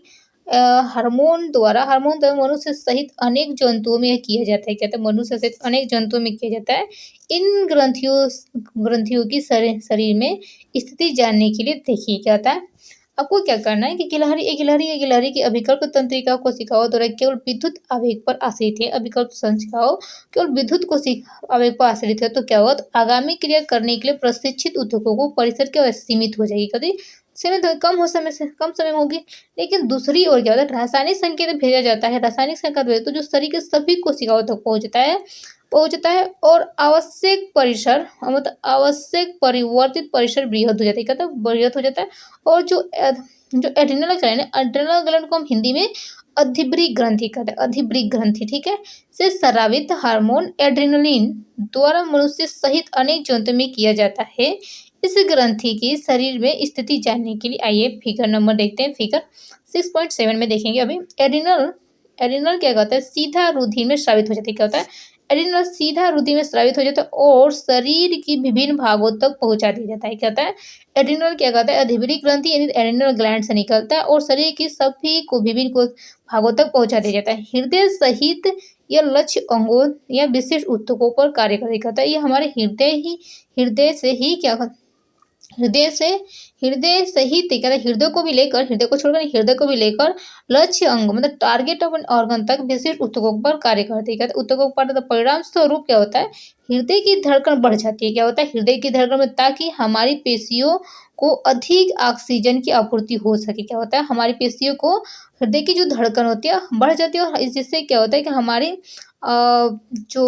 हार्मोन द्वारा मनुष्य सहित अनेक जंतुओं में किया जाता है। कहते हैं मनुष्य सहित अनेक जंतुओं में किया जाता है। इन ग्रंथियों की शरीर में स्थिति जानने के लिए देखिए क्या होता है। आपको क्या करना है कि गिलहरी की अभिकल्प तंत्रिका कोशिकाओं द्वारा केवल विद्युत आवेग पर आश्रित है। अभिकल्प संचिकाओं केवल विद्युत आवेग पर आश्रित है तो क्या होगा, तो आगामी क्रिया करने के लिए प्रशिक्षित ऊतकों को परिसर के सीमित हो जाएगी। कभी कम समय में होगी। लेकिन दूसरी ओर क्या होता है, रासायनिक संकेत भेजा जाता है। रासायनिक संकेत भेजा तो जो शरीर के सभी कोशिकाओं तक पहुंचता है और आवश्यक परिसर मतलब आवश्यक परिवर्तित परिसर बृहद हो जाता है। कहते हैं बृहद हो जाता है। और जो एड्रिनल ग्लैंड को हम हिंदी में अधिभृग ग्रंथि कहते हैं। अधिभृग ग्रंथि, ठीक है, से स्रावित हार्मोन एड्रेनलिन द्वारा मनुष्य सहित अनेक जंतुओं में किया जाता है। इस ग्रंथि की शरीर में स्थिति जानने के लिए आइए फिगर नंबर देखते हैं। फिगर 6.7 में देखेंगे। अभी एड्रिनल क्या कहता है, सीधा रुधिर में स्रावित हो जाती है। क्या होता है, एड्रिनल सीधा रुधिर में स्रावित हो जाता है और शरीर की विभिन्न भागों तक पहुंचा दिया जाता है। क्या होता है, एड्रिनल क्या कहता है, अधिभृग ग्रंथि यानी एड्रिनल ग्लैंड से निकलता है और शरीर की सभी को विभिन्न भागों तक पहुंचा दिया जाता है। हृदय सहित यह लक्ष्य अंगों या विशिष्ट ऊतकों पर कार्य करता है। ये हमारे हृदय से ही क्या हृदय सहित क्या है, हृदय को भी लेकर, हृदय को छोड़कर हृदय को भी लेकर लक्ष्य अंग मतलब टारगेट ऑर्गन तक विशिष्ट ऊतकों पर कार्य करते हैं। ऊतकों पर परिणाम स्वरूप क्या होता है, हृदय की धड़कन बढ़ जाती है। क्या होता है, हृदय की धड़कन में, ताकि हमारी पेशियों को अधिक ऑक्सीजन की आपूर्ति हो सके। क्या होता है, हमारी पेशियों को हृदय की जो धड़कन होती है बढ़ जाती है और जिससे क्या होता है कि हमारी जो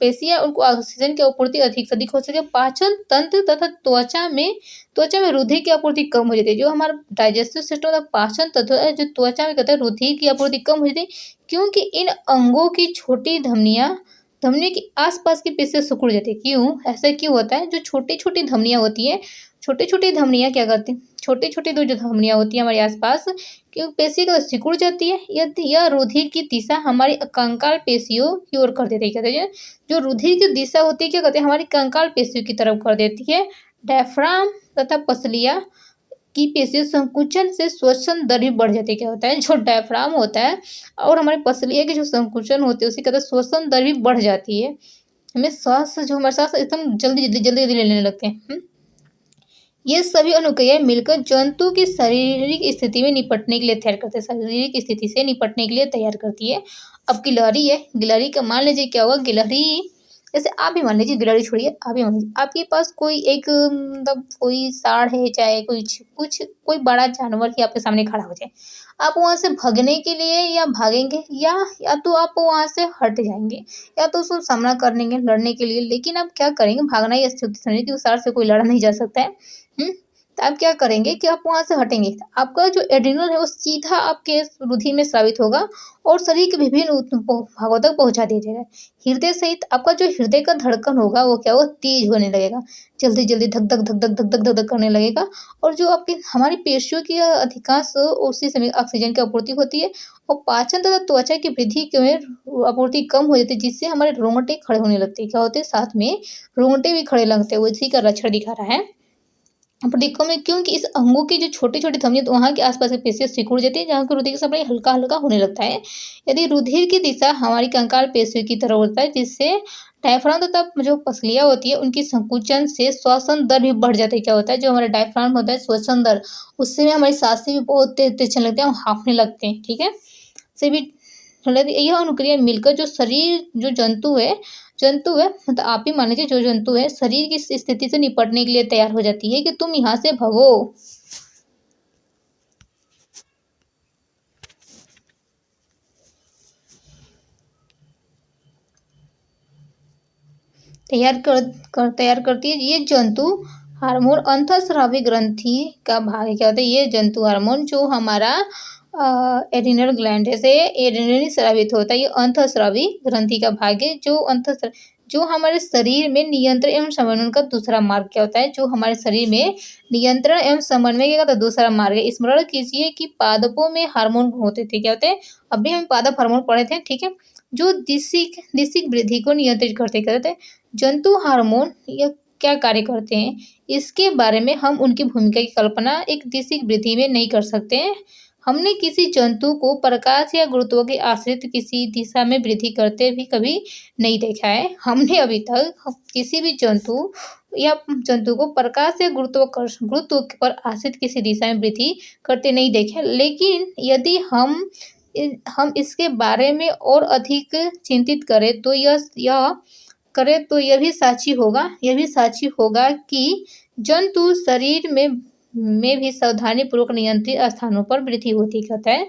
पेशियां उनको ऑक्सीजन की आपूर्ति अधिक से अधिक हो सके। पाचन तंत्र तथा त्वचा में रुधिर की आपूर्ति कम हो जाती है। जो हमारा डाइजेस्टिव सिस्टम का पाचन तंत्र है, जो त्वचा में कहते हैं रुधिर की आपूर्ति कम हो जाती है, क्योंकि इन अंगों की छोटी धमनियों के आसपास की पेशियां सिकुड़ जाती है। क्यों ऐसा क्यों होता है, जो छोटी छोटी धमनियां होती है, छोटी छोटी धमनियां क्या करती हैं, छोटी छोटी जो धमनियां होती है हमारे आसपास क्यों पेशी का सिकुड़ जाती है। यह रुधिर की दिशा हमारी कंकाल पेशियों की ओर कर देती है। कहते हैं जो रुधिर की दिशा होती है क्या कहते हैं, हमारी कंकाल पेशियों की तरफ कर देती है। डायफ्राम तथा पसलियां की पेशियों संकुचन से श्वसन दर भी बढ़ जाती है। क्या होता है, जो डायफ्राम होता है और हमारी पसलियां की जो संकुचन होती है उसे कहते हैं श्वसन दर भी बढ़ जाती है। हमें हमारे सांस एकदम जल्दी लेने लगते हैं। ये सभी अनुक्रियाएं मिलकर जंतु की शारीरिक स्थिति में निपटने के लिए तैयार करते हैं, शारीरिक स्थिति से निपटने के लिए तैयार करती है। अब गिलहरी है, गिलहरी का मान लीजिए क्या हुआ, गिलहरी जैसे आप भी मान लीजिए, गिलहरी छोड़िए, आप भी मान लीजिए आपके पास कोई एक मतलब कोई सांड है, चाहे कोई बड़ा जानवर ही आपके सामने खड़ा हो जाए, आप वहां से भागने के लिए या भागेंगे या तो आप वहां से हट जाएंगे या तो उसको सामना करने लड़ने के लिए। लेकिन आप क्या करेंगे, भागना ही अच्छी समझिए कि उस सांड से कोई लड़ा नहीं जा सकता है। तो आप क्या करेंगे कि आप वहां से हटेंगे, आपका जो एड्रिनल है वो सीधा आपके रुधिर में स्रावित होगा और शरीर के विभिन्न भागों तक पहुंचा दिया जाएगा। हृदय सहित आपका जो हृदय का धड़कन होगा वो क्या होगा, तेज होने लगेगा, जल्दी जल्दी धक धक धक धक धक धक धक धक करने लगेगा। और जो आपकी हमारी पेशियों की अधिकांश उसी समय ऑक्सीजन की आपूर्ति होती है और पाचन तथा त्वचा की वृद्धि में आपूर्ति कम हो जाती है, जिससे हमारे रोंगटे खड़े होने लगते हैं। क्या होते हैं, साथ में रोंगटे भी खड़े लगते हैं, वो इसी का लक्षण दिखा रहा है प्रतीकों में। क्योंकि इस अंगों की जो छोटी छोटी धमनियां वहां के आसपास की पेशियां सिकुड़ जाती है, जहाँ के रुधिर का सप्लाई हल्का हल्का होने लगता है। यदि रुधिर की दिशा हमारी कंकाल पेशियों की तरफ होता है, जिससे डायफ्राम तथा जो पसलियां होती है उनकी संकुचन से श्वसन दर भी बढ़ जाती है। क्या होता है, जो हमारा डायफ्राम होता है श्वसन दर, उससे भी हमारी सांसें भी बहुत तेज तेज चलने लगते हैं, हम हाँफने लगते हैं। ठीक है, से भी यह अनुक्रिया मिलकर जो शरीर जो जंतु है मतलब आप ही मान लीजिए, जो जंतु है शरीर की स्थिति से निपटने के लिए तैयार हो जाती है कि तुम यहाँ से भागो। तैयार करती है। ये जंतु हार्मोन अंतःस्रावी ग्रंथि का भाग है। क्या होता है, ये जंतु हार्मोन जो हमारा एड्रिनल ग्लैंड से एड्रिनल स्रावित होता है, ये अंतःस्रावी ग्रंथि का भाग है। जो हमारे शरीर में नियंत्रण एवं समन्वय का दूसरा मार्ग क्या होता है, जो हमारे शरीर में नियंत्रण एवं समन्वय का दूसरा मार्ग है। स्मरण कीजिए कि पादपों में हार्मोन होते थे। क्या होते हैं, अभी हम पादप हार्मोन पढ़े थे, ठीक है, जो दिशिक वृद्धि को नियंत्रित करते हैं। जंतु हार्मोन या क्या कार्य करते हैं, इसके बारे में हम उनकी भूमिका की कल्पना एक दिशा वृद्धि में नहीं कर सकते हैं। हमने किसी जंतु को प्रकाश या गुरुत्व के आश्रित किसी दिशा में वृद्धि करते भी कभी नहीं देखा है। हमने अभी तक किसी भी जंतु को प्रकाश या गुरुत्व पर आश्रित किसी दिशा में वृद्धि करते नहीं देखा। लेकिन यदि हम इसके बारे में और अधिक चिंतित करें तो यह भी साक्षी होगा कि जंतु शरीर में भी सावधानीपूर्वक नियंत्रित स्थानों पर वृद्धि होती कहता है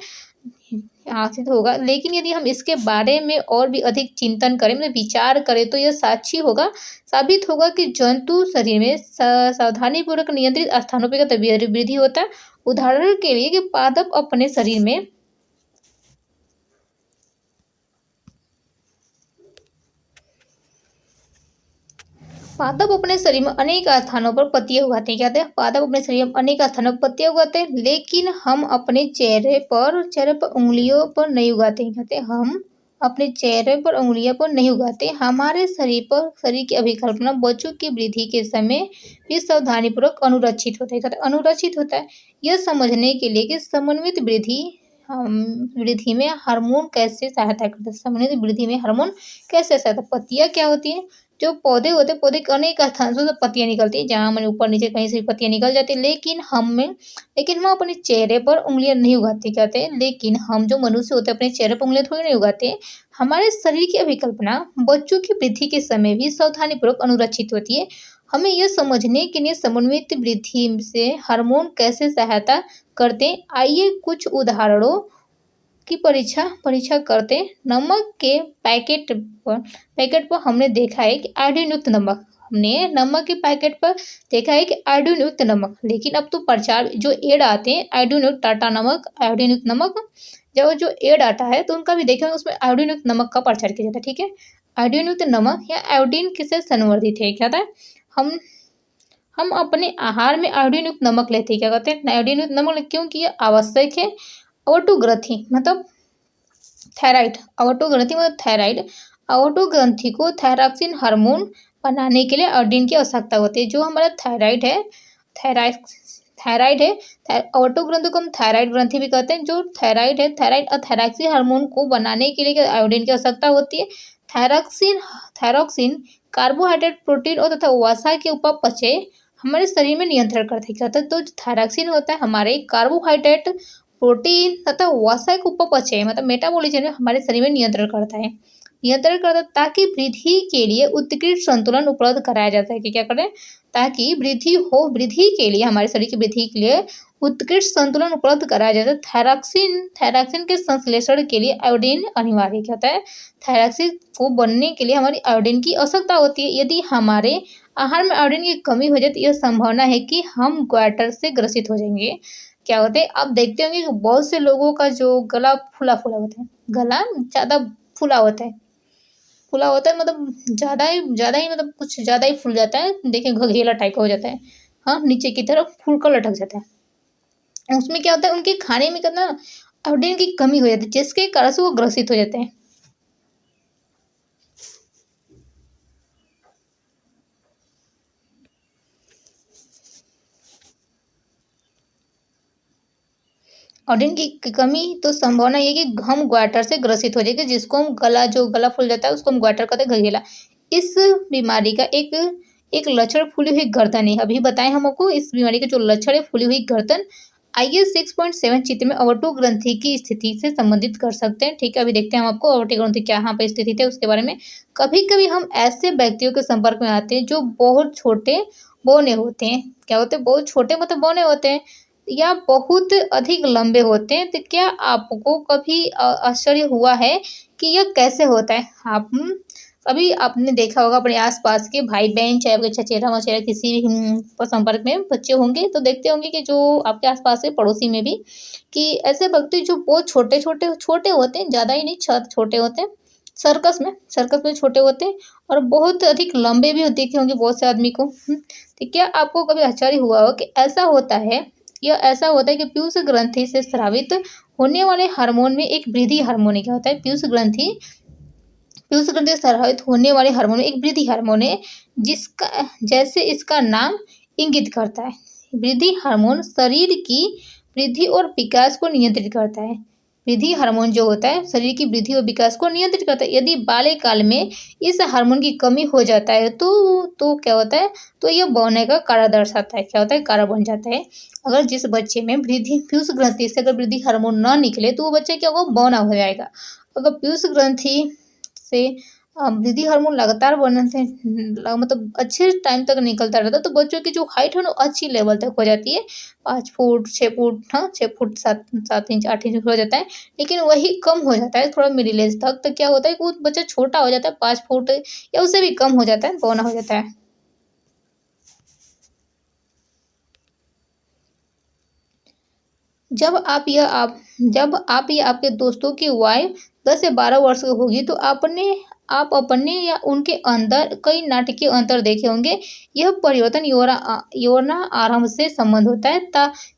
आश्रित होगा। लेकिन यदि हम इसके बारे में और भी अधिक चिंतन करें, मतलब विचार करें, तो यह साबित होगा कि जंतु शरीर में सावधानीपूर्वक नियंत्रित स्थानों पर वृद्धि होता है। उदाहरण के लिए कि पादप अपने शरीर में अनेक स्थानों पर पत्तियां उगाते हैं। कहते हैं पादप अपने शरीर में अनेक स्थानों पर पत्तियां उगाते हैं, लेकिन हम अपने चेहरे पर उंगलियों पर नहीं उगाते हैं। कहते हैं हम अपने चेहरे पर उंगलियों पर नहीं उगाते। हमारे शरीर की अभिकल्पना बच्चों की वृद्धि के समय भी सावधानीपूर्वक अनुरक्षित होता है। यह समझने के लिए कि समन्वित वृद्धि में हार्मोन कैसे सहायता करते हैं। समन्वित वृद्धि में हार्मोन कैसे सहायता, पत्तियां क्या होती हैं, जो पौधे होते हैं, पौधे के अनेक स्थानों से पत्तियां निकलती हैं, जहाँ मैंने ऊपर नीचे कहीं से भी पत्तियां निकल जाती हैं। लेकिन हम अपने चेहरे पर उंगलियां नहीं उगाते। कहते हैं लेकिन हम जो मनुष्य होते हैं अपने चेहरे पर उंगलियां थोड़ी नहीं उगाते। हमारे शरीर की अभिकल्पना बच्चों की वृद्धि के समय भी सावधानीपूर्वक अनुरक्षित होती है। हमें यह समझने के लिए समन्वित वृद्धि से हार्मोन कैसे सहायता करते हैं, आइए कुछ उदाहरणों की परीक्षा करते। नमक के पैकेट पर हमने देखा है कि आयोडीन युक्त नमक, लेकिन अब तो प्रचार जो एड आते हैं आयोडीन युक्त टाटा नमक, आयोडीन युक्त नमक, जब जो एड आता है तो उनका भी देखेंगे, उसमें आयोडीन युक्त नमक का प्रचार किया जाता है। ठीक है, आयोडीन युक्त नमक या आयोडीन किससे संवर्धित है, क्या था, हम अपने आहार में आयोडीन युक्त नमक लेते हैं। क्या कहते हैं, आयोडीन युक्त नमक, क्योंकि यह आवश्यक है। अवोटो ग्रंथि मतलब थायराइड, अवोटो ग्रंथि को थायरॉक्सिन हार्मोन बनाने के लिए आयोडीन की आवश्यकता होती है। जो हमारा थायराइड है, अवोटो ग्रंथि को हम थायराइड ग्रंथि भी कहते हैं। जो थायराइड और थायरॉक्सिन हार्मोन को बनाने के लिए आयोडीन की आवश्यकता होती है। थायरॉक्सिन कार्बोहाइड्रेट, प्रोटीन और तथा वसा के उपपचय हमारे शरीर में नियंत्रण करते हैं। तो थायरॉक्सिन होता है हमारे कार्बोहाइड्रेट, प्रोटीन तथा वसा के उपपचय मतलब मेटाबॉलिज्म में हमारे शरीर में नियंत्रण करता है, ताकि वृद्धि के लिए उत्कृष्ट संतुलन उपलब्ध कराया जाता है। कि क्या करें, ताकि वृद्धि के लिए, हमारे शरीर की वृद्धि के लिए उत्कृष्ट संतुलन उपलब्ध कराया जाता है। थायरॉक्सिन के संश्लेषण के लिए आयोडीन अनिवार्य होता है। थायरॉक्सिन को बनने के लिए हमारी आयोडीन की आवश्यकता होती है। यदि हमारे आहार में आयोडीन की कमी हो जाए तो यह संभावना है कि हम ग्वाटर से ग्रसित हो जाएंगे। क्या होते हैं, आप देखते होंगे कि बहुत से लोगों का जो गला फूला होता है, गला ज़्यादा फूला होता है, मतलब ज़्यादा ही मतलब कुछ ज़्यादा ही फूल जाता है। देखिए घघेला टाइप का हो जाता है, हाँ, नीचे की तरफ फूल कर लटक जाता है। उसमें क्या होता है, उनके खाने में कितना आयोडीन की कमी हो जाती है, जिसके कारण से वो ग्रसित हो जाते हैं। आयोडीन की कमी तो संभावना ये कि हम ग्वाटर से ग्रसित हो जाएंगे, जिसको हम गला फूल जाता है उसको हम ग्वाटर कहते हैं, घघेला। इस बीमारी का एक लक्षण फूली हुई गर्दन है। अभी बताएं हम आपको इस बीमारी का जो लक्षण है फूली हुई गर्दन। आइए 6.7 चित्र में अवोटो ग्रंथि की स्थिति से संबंधित कर सकते हैं। ठीक है, अभी देखते हैं हम आपको अवोटो ग्रंथि क्या यहाँ पर स्थिति है उसके बारे में। कभी कभी हम ऐसे व्यक्तियों के संपर्क में आते हैं जो बहुत छोटे बौने होते हैं। क्या होते हैं, बहुत छोटे मतलब बौने होते हैं या बहुत अधिक लंबे होते हैं। तो क्या आपको कभी आश्चर्य हुआ है कि यह कैसे होता है? अभी आपने देखा होगा अपने आसपास के भाई बहन, चाहे आपके चचेरा मचेरा किसी भी संपर्क में बच्चे होंगे तो देखते होंगे कि जो आपके आसपास के पड़ोसी में भी कि ऐसे व्यक्ति जो बहुत छोटे होते हैं, ज़्यादा ही नहीं, छोटे होते हैं, सर्कस में छोटे होते हैं और बहुत अधिक लंबे भी देखे होंगे बहुत से आदमी को। तो क्या आपको कभी आश्चर्य हुआ हो कि ऐसा होता है कि पीयूष ग्रंथि से स्रावित होने वाले हार्मोन में एक वृद्धि हार्मोन क्या होता है, पीयूष ग्रंथि पीयूष ग्रंथि से स्रावित होने वाले हार्मोन एक वृद्धि हार्मोन है, जिसका जैसे इसका नाम इंगित करता है। वृद्धि हार्मोन शरीर की वृद्धि और विकास को नियंत्रित करता है। वृद्धि हार्मोन जो होता है शरीर की वृद्धि और विकास को नियंत्रित करता है। यदि बाल्यकाल में इस हार्मोन की कमी हो जाता है तो क्या होता है, तो यह बौने का कारण दर्शाता है। क्या होता है, कारण बन जाता है। अगर जिस बच्चे में वृद्धि पीयूष ग्रंथि से अगर वृद्धि हार्मोन ना निकले तो वो बच्चा क्या होगा, बौना हो जाएगा। अगर पीयूष ग्रंथि से वृद्धि हार्मोन लगातार बनते मतलब अच्छे टाइम तक निकलता रहता है तो बच्चों की जो हाइट है ना अच्छी लेवल तक हो जाती है। 5 फुट 6 फुट, हाँ 6 फुट 7 इंच 8 इंच हो जाता है। लेकिन वही कम हो जाता है थोड़ा मिडिल एज तक, तो क्या होता है कि वो बच्चा छोटा हो जाता है, 5 फुट या उससे भी कम हो जाता है, बौना हो जाता है। जब आप या आपके दोस्तों की वायु 10 से 12 वर्ष की होगी तो आप अपने या उनके अंदर कई नाटकीय अंतर देखे होंगे। यह परिवर्तन यौन आरंभ से संबंध होता है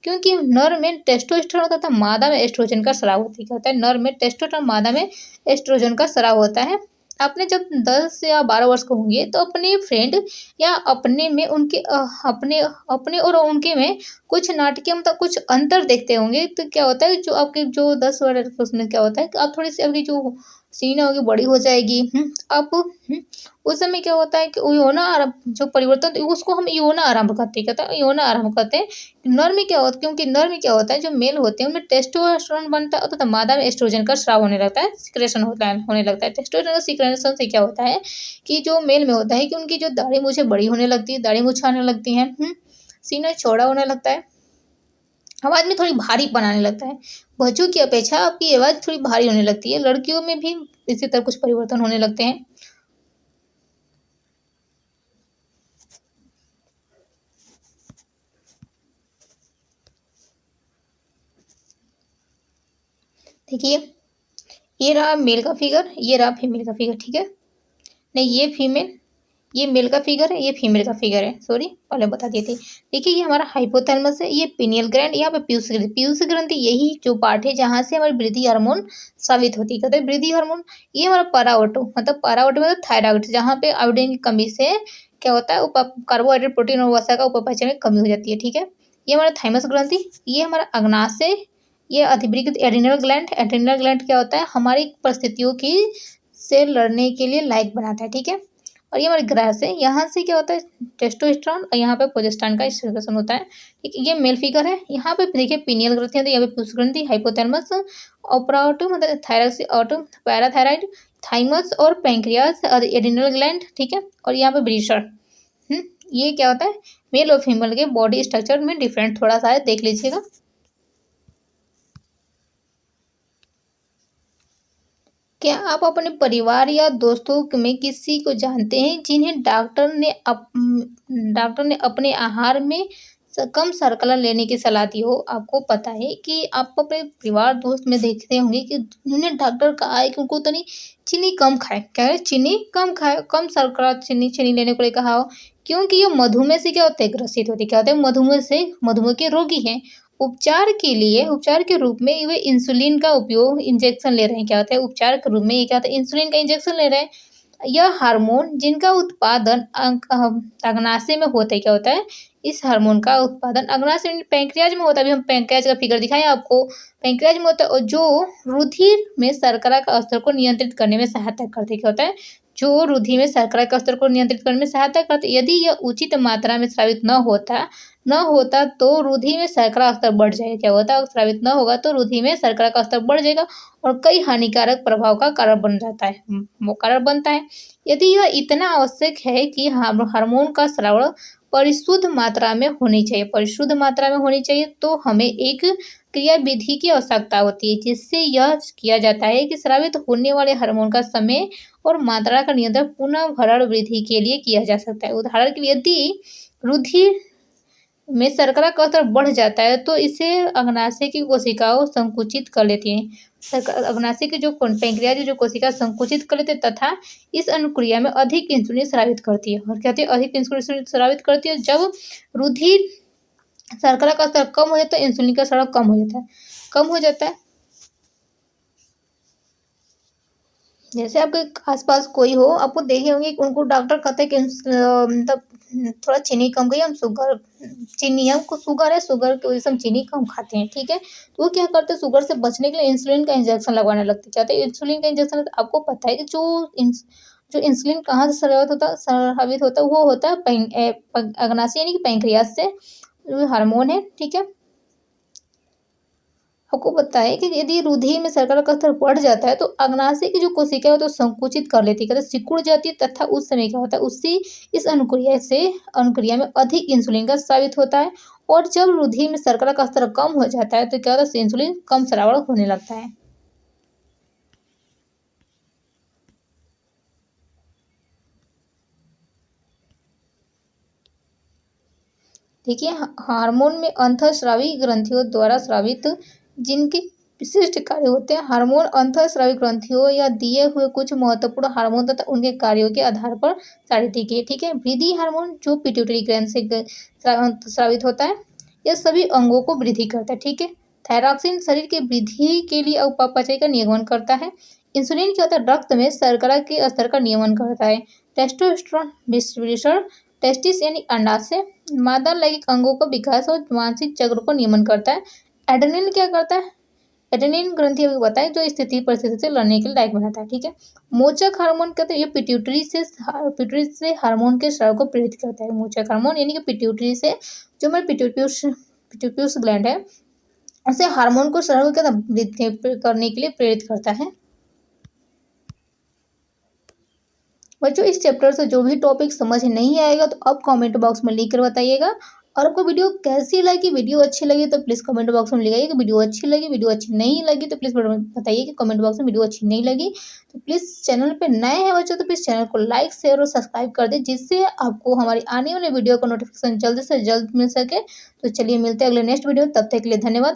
क्योंकि नर में टेस्टोस्टेरोन होता है, मादा में एस्ट्रोजन का स्राव होता है। नर में टेस्टोस्टेरोन, मादा में एस्ट्रोजन का स्राव होता है। आपने जब 10 या 12 वर्ष के होंगे तो अपने फ्रेंड या अपने में उनके अपने अपने और उनके में कुछ नाटकीय मतलब कुछ अंतर देखते होंगे। तो क्या होता है, जो आपके जो 10 वर्ष के उसमें क्या होता है कि आप थोड़ी-सी आपकी जो सीन होगी बड़ी हो जाएगी। आप उस समय क्या होता है कि वो यौन आरंभ जो परिवर्तन उसको हम यौन आरंभ कहते हैं। क्या होता है, यौन आरंभ कहते हैं। नर में क्या होता है, क्योंकि नर में क्या होता है, जो मेल होते हैं उनमें टेस्टोस्टेरोन बनता है तथा मादा में एस्ट्रोजन का स्राव होने लगता है, सिक्रेशन होने लगता है। टेस्टोस्टेरोन का सिक्रेशन से क्या होता है कि जो मेल में होता है कि उनकी जो दाढ़ी मूंछें बड़ी होने लगती है, दाढ़ी मूंछ आने लगती हैं, सीना चौड़ा होने लगता है, आवाज में थोड़ी भारीपन आने लगता है। बच्चों की अपेक्षा आपकी आवाज थोड़ी भारी होने लगती है। लड़कियों में भी इसी तरह कुछ परिवर्तन होने लगते हैं। देखिए, ये रहा मेल का फिगर, ये रहा फीमेल का फिगर, ठीक है। नहीं, ये फीमेल, ये मेल का फिगर है, ये फीमेल का फिगर है, सॉरी पहले बता दिए थे। देखिए, ये हमारा हाइपोथैलेमस है, ये पिनियल ग्लैंड, यहाँ पे पीयूष ग्रंथि यही जो पार्ट है जहाँ से हमारी वृद्धि हार्मोन साबित होती है। कहते हैं वृद्धि हार्मोन, ये हमारा पाराओटो मतलब थायराइड, जहाँ पे आयोडीन की कमी से क्या होता है, कार्बोहाइड्रेट, प्रोटीन और वसा का उपपचय में कमी हो जाती है, ठीक है। ये हमारा थाइमस ग्रंथि, ये हमारा अग्नाशय, ये अधिवृक्क एड्रिनल ग्लैंड। एड्रिनल ग्लैंड क्या होता है, हमारी परिस्थितियों की से लड़ने के लिए लायक बनाता है, ठीक है। और ये हमारे ग्रास है, यहाँ से क्या होता है टेस्टोस्टेरोन और यहाँ पे प्रोजेस्टेरोन का सिक्रेशन होता है, ठीक है। ये मेल फिगर है। यहाँ पे देखिए पिनियल ग्रंथि है, तो यहाँ पे पीयूष ग्रंथि, हाइपोथैलेमस, ऑपराटो मतलब थायरॉइड, ऑटो पैराथायराइड, थाइमस और पैंक्रियास और एड्रिनल ग्लैंड, ठीक है। और यहाँ पे ब्रीशर, ये क्या होता है, मेल और फीमेल के बॉडी स्ट्रक्चर में डिफरेंट थोड़ा सा है, देख लीजिएगा। क्या आप अपने परिवार या दोस्तों में किसी को जानते हैं जिन्हें डॉक्टर ने अपने आहार में कम शर्करा लेने की सलाह दी हो? आपको पता है कि आप अपने परिवार दोस्त में देखते होंगे कि उन्हें डॉक्टर कहा है कि उनको तो नहीं चीनी कम खाए, क्या है, चीनी कम खाए, कम शर्करा चीनी लेने को कहा हो, क्योंकि ये मधुमेह से क्या होता है, ग्रसित होती है। क्या होता है, मधुमेह के रोगी हैं। उपचार के रूप में वे इंसुलिन का उपयोग इंजेक्शन ले रहे हैं। क्या होता है, उपचार के रूप में ये क्या होता है, इंसुलिन का इंजेक्शन ले रहे हैं। यह हार्मोन जिनका उत्पादन अग्नाशय में होता है, क्या होता है, इस हार्मोन का उत्पादन अग्नाशय पैंक्रियाज में होता है। अभी हम पैंक्रियाज का फिगर दिखाएं आपको, पैंक्रियाज में होता है और जो रुधिर में शर्करा का स्तर को नियंत्रित करने में सहायता करते हैं। क्या होता है, जो रुधिर में शर्करा का स्तर को नियंत्रित करने में सहायता करते। यदि यह उचित मात्रा में स्रावित न होता तो रुधिर में शर्करा स्तर बढ़ जाएगा। क्या होता है, स्रावित न होगा तो रुधिर में शर्करा का स्तर बढ़ जाएगा और कई हानिकारक प्रभाव का कारण बन जाता है, वो कारण बनता है। यदि यह इतना आवश्यक है कि हार्मोन का स्राव परिशुद्ध मात्रा में होनी चाहिए, तो हमें एक क्रिया विधि की आवश्यकता होती है जिससे यह किया जाता है कि स्रावित होने वाले हार्मोन का समय और मात्रा का नियंत्रण पुनः भरण वृद्धि के लिए किया जा सकता है। उदाहरण के लिए, यदि रुधिर में शर्करा का स्तर बढ़ जाता है तो इसे अग्नाशय की कोशिकाओं संकुचित कर लेती हैं। अग्नाशय की जो पैंक्रियाज जो कोशिका संकुचित कर लेते हैं तथा इस अनुक्रिया में अधिक इंसुलिन स्रावित करती है। और कहते हैं अधिक इंसुलिन स्रावित करती है, जब रुधिर शर्करा का स्तर कम हो जाता है, इंसुलिन का स्राव कम हो जाता है। जैसे आपके आसपास कोई हो, आपको देखे होंगे कि उनको डॉक्टर कहते हैं कि मतलब थोड़ा चीनी कम करिए, हम शुगर चीनी हमको शुगर है, शुगर की वजह से हम चीनी कम खाते हैं, ठीक है। तो वो क्या करते हैं, शुगर से बचने के लिए इंसुलिन का इंजेक्शन लगवाने लगते हैं। कहते हैं इंसुलिन का इंजेक्शन, आपको पता है कि जो इंसुलिन कहाँ से स्रावित होता है, वो होता है अग्नाशय यानी कि पैंक्रियाज से, जो हार्मोन है, ठीक है। आपको पता है कि यदि रुधिर में शर्करा का स्तर बढ़ जाता है तो अग्नाशय की जो कोशिका है तो संकुचित कर लेती है, कहते सिकुड़ जाती है, तथा उस समय क्या होता है, उससे इस अनुक्रिया में अधिक इंसुलिन का स्रावित होता है। और जब रुधिर में शर्करा का स्तर कम हो जाता है तो क्या होता है, इंसुलिन कम स्रावण होने लगता है। देखिए, हार्मोन में अंतःस्रावी ग्रंथियों द्वारा स्रावित जिनके विशिष्ट कार्य होते हैं। हार्मोन अंतःस्रावी ग्रंथियों या दिए हुए कुछ महत्वपूर्ण हार्मोन तथा उनके कार्यों के आधार पर सारित किए, ठीक है। वृद्धि हार्मोन जो पिट्यूटरी ग्रंथि से स्रावित होता है, यह सभी अंगों को वृद्धि करता है, ठीक है। थायरॉक्सिन शरीर की वृद्धि के लिए उपापचय का नियमन करता है। इंसुलिन क्या होता है, रक्त में शर्करा के स्तर का नियमन करता है। टेस्टोस्टेरोन डिस्ट्रीब्यूशन, टेस्टिस यानी अंडाशय मादा लैंगिक अंगों का विकास और मानसिक चक्र को नियमन करता है। एड्रेनलिन क्या करता है, एड्रेनलिन ग्रंथि अभी बताएं जो स्थिति परिस्थिति से लड़ने के लिए लायक बनाता है, ठीक है। मोचक हार्मोन कहते हैं, ये पिट्यूटरी से हार्मोन के स्राव को प्रेरित करता है। मोचक हार्मोन यानी कि पिट्यूटरी से, जो हमारे पिट्यूटरी ग्लैंड है, उसे हार्मोन को स्राव करने के लिए प्रेरित करता है। बच्चों, इस चैप्टर से जो भी टॉपिक समझ नहीं आएगा तो आप कमेंट बॉक्स में लिख कर बताइएगा। और आपको वीडियो कैसी लगी, वीडियो अच्छी लगी तो प्लीज़ कमेंट बॉक्स में लिखाइए कि वीडियो अच्छी लगी, वीडियो अच्छी नहीं लगी तो प्लीज़ बताइए कि कमेंट बॉक्स में वीडियो अच्छी नहीं लगी। तो प्लीज़ चैनल पे नए हैं बच्चों तो प्लीज़ चैनल को लाइक शेयर और सब्सक्राइब कर दें, जिससे आपको हमारी आने वाली वीडियो का नोटिफिकेशन जल्द से जल्द मिल सके। तो चलिए मिलते हैं अगले नेक्स्ट वीडियो, तब तक के लिए धन्यवाद।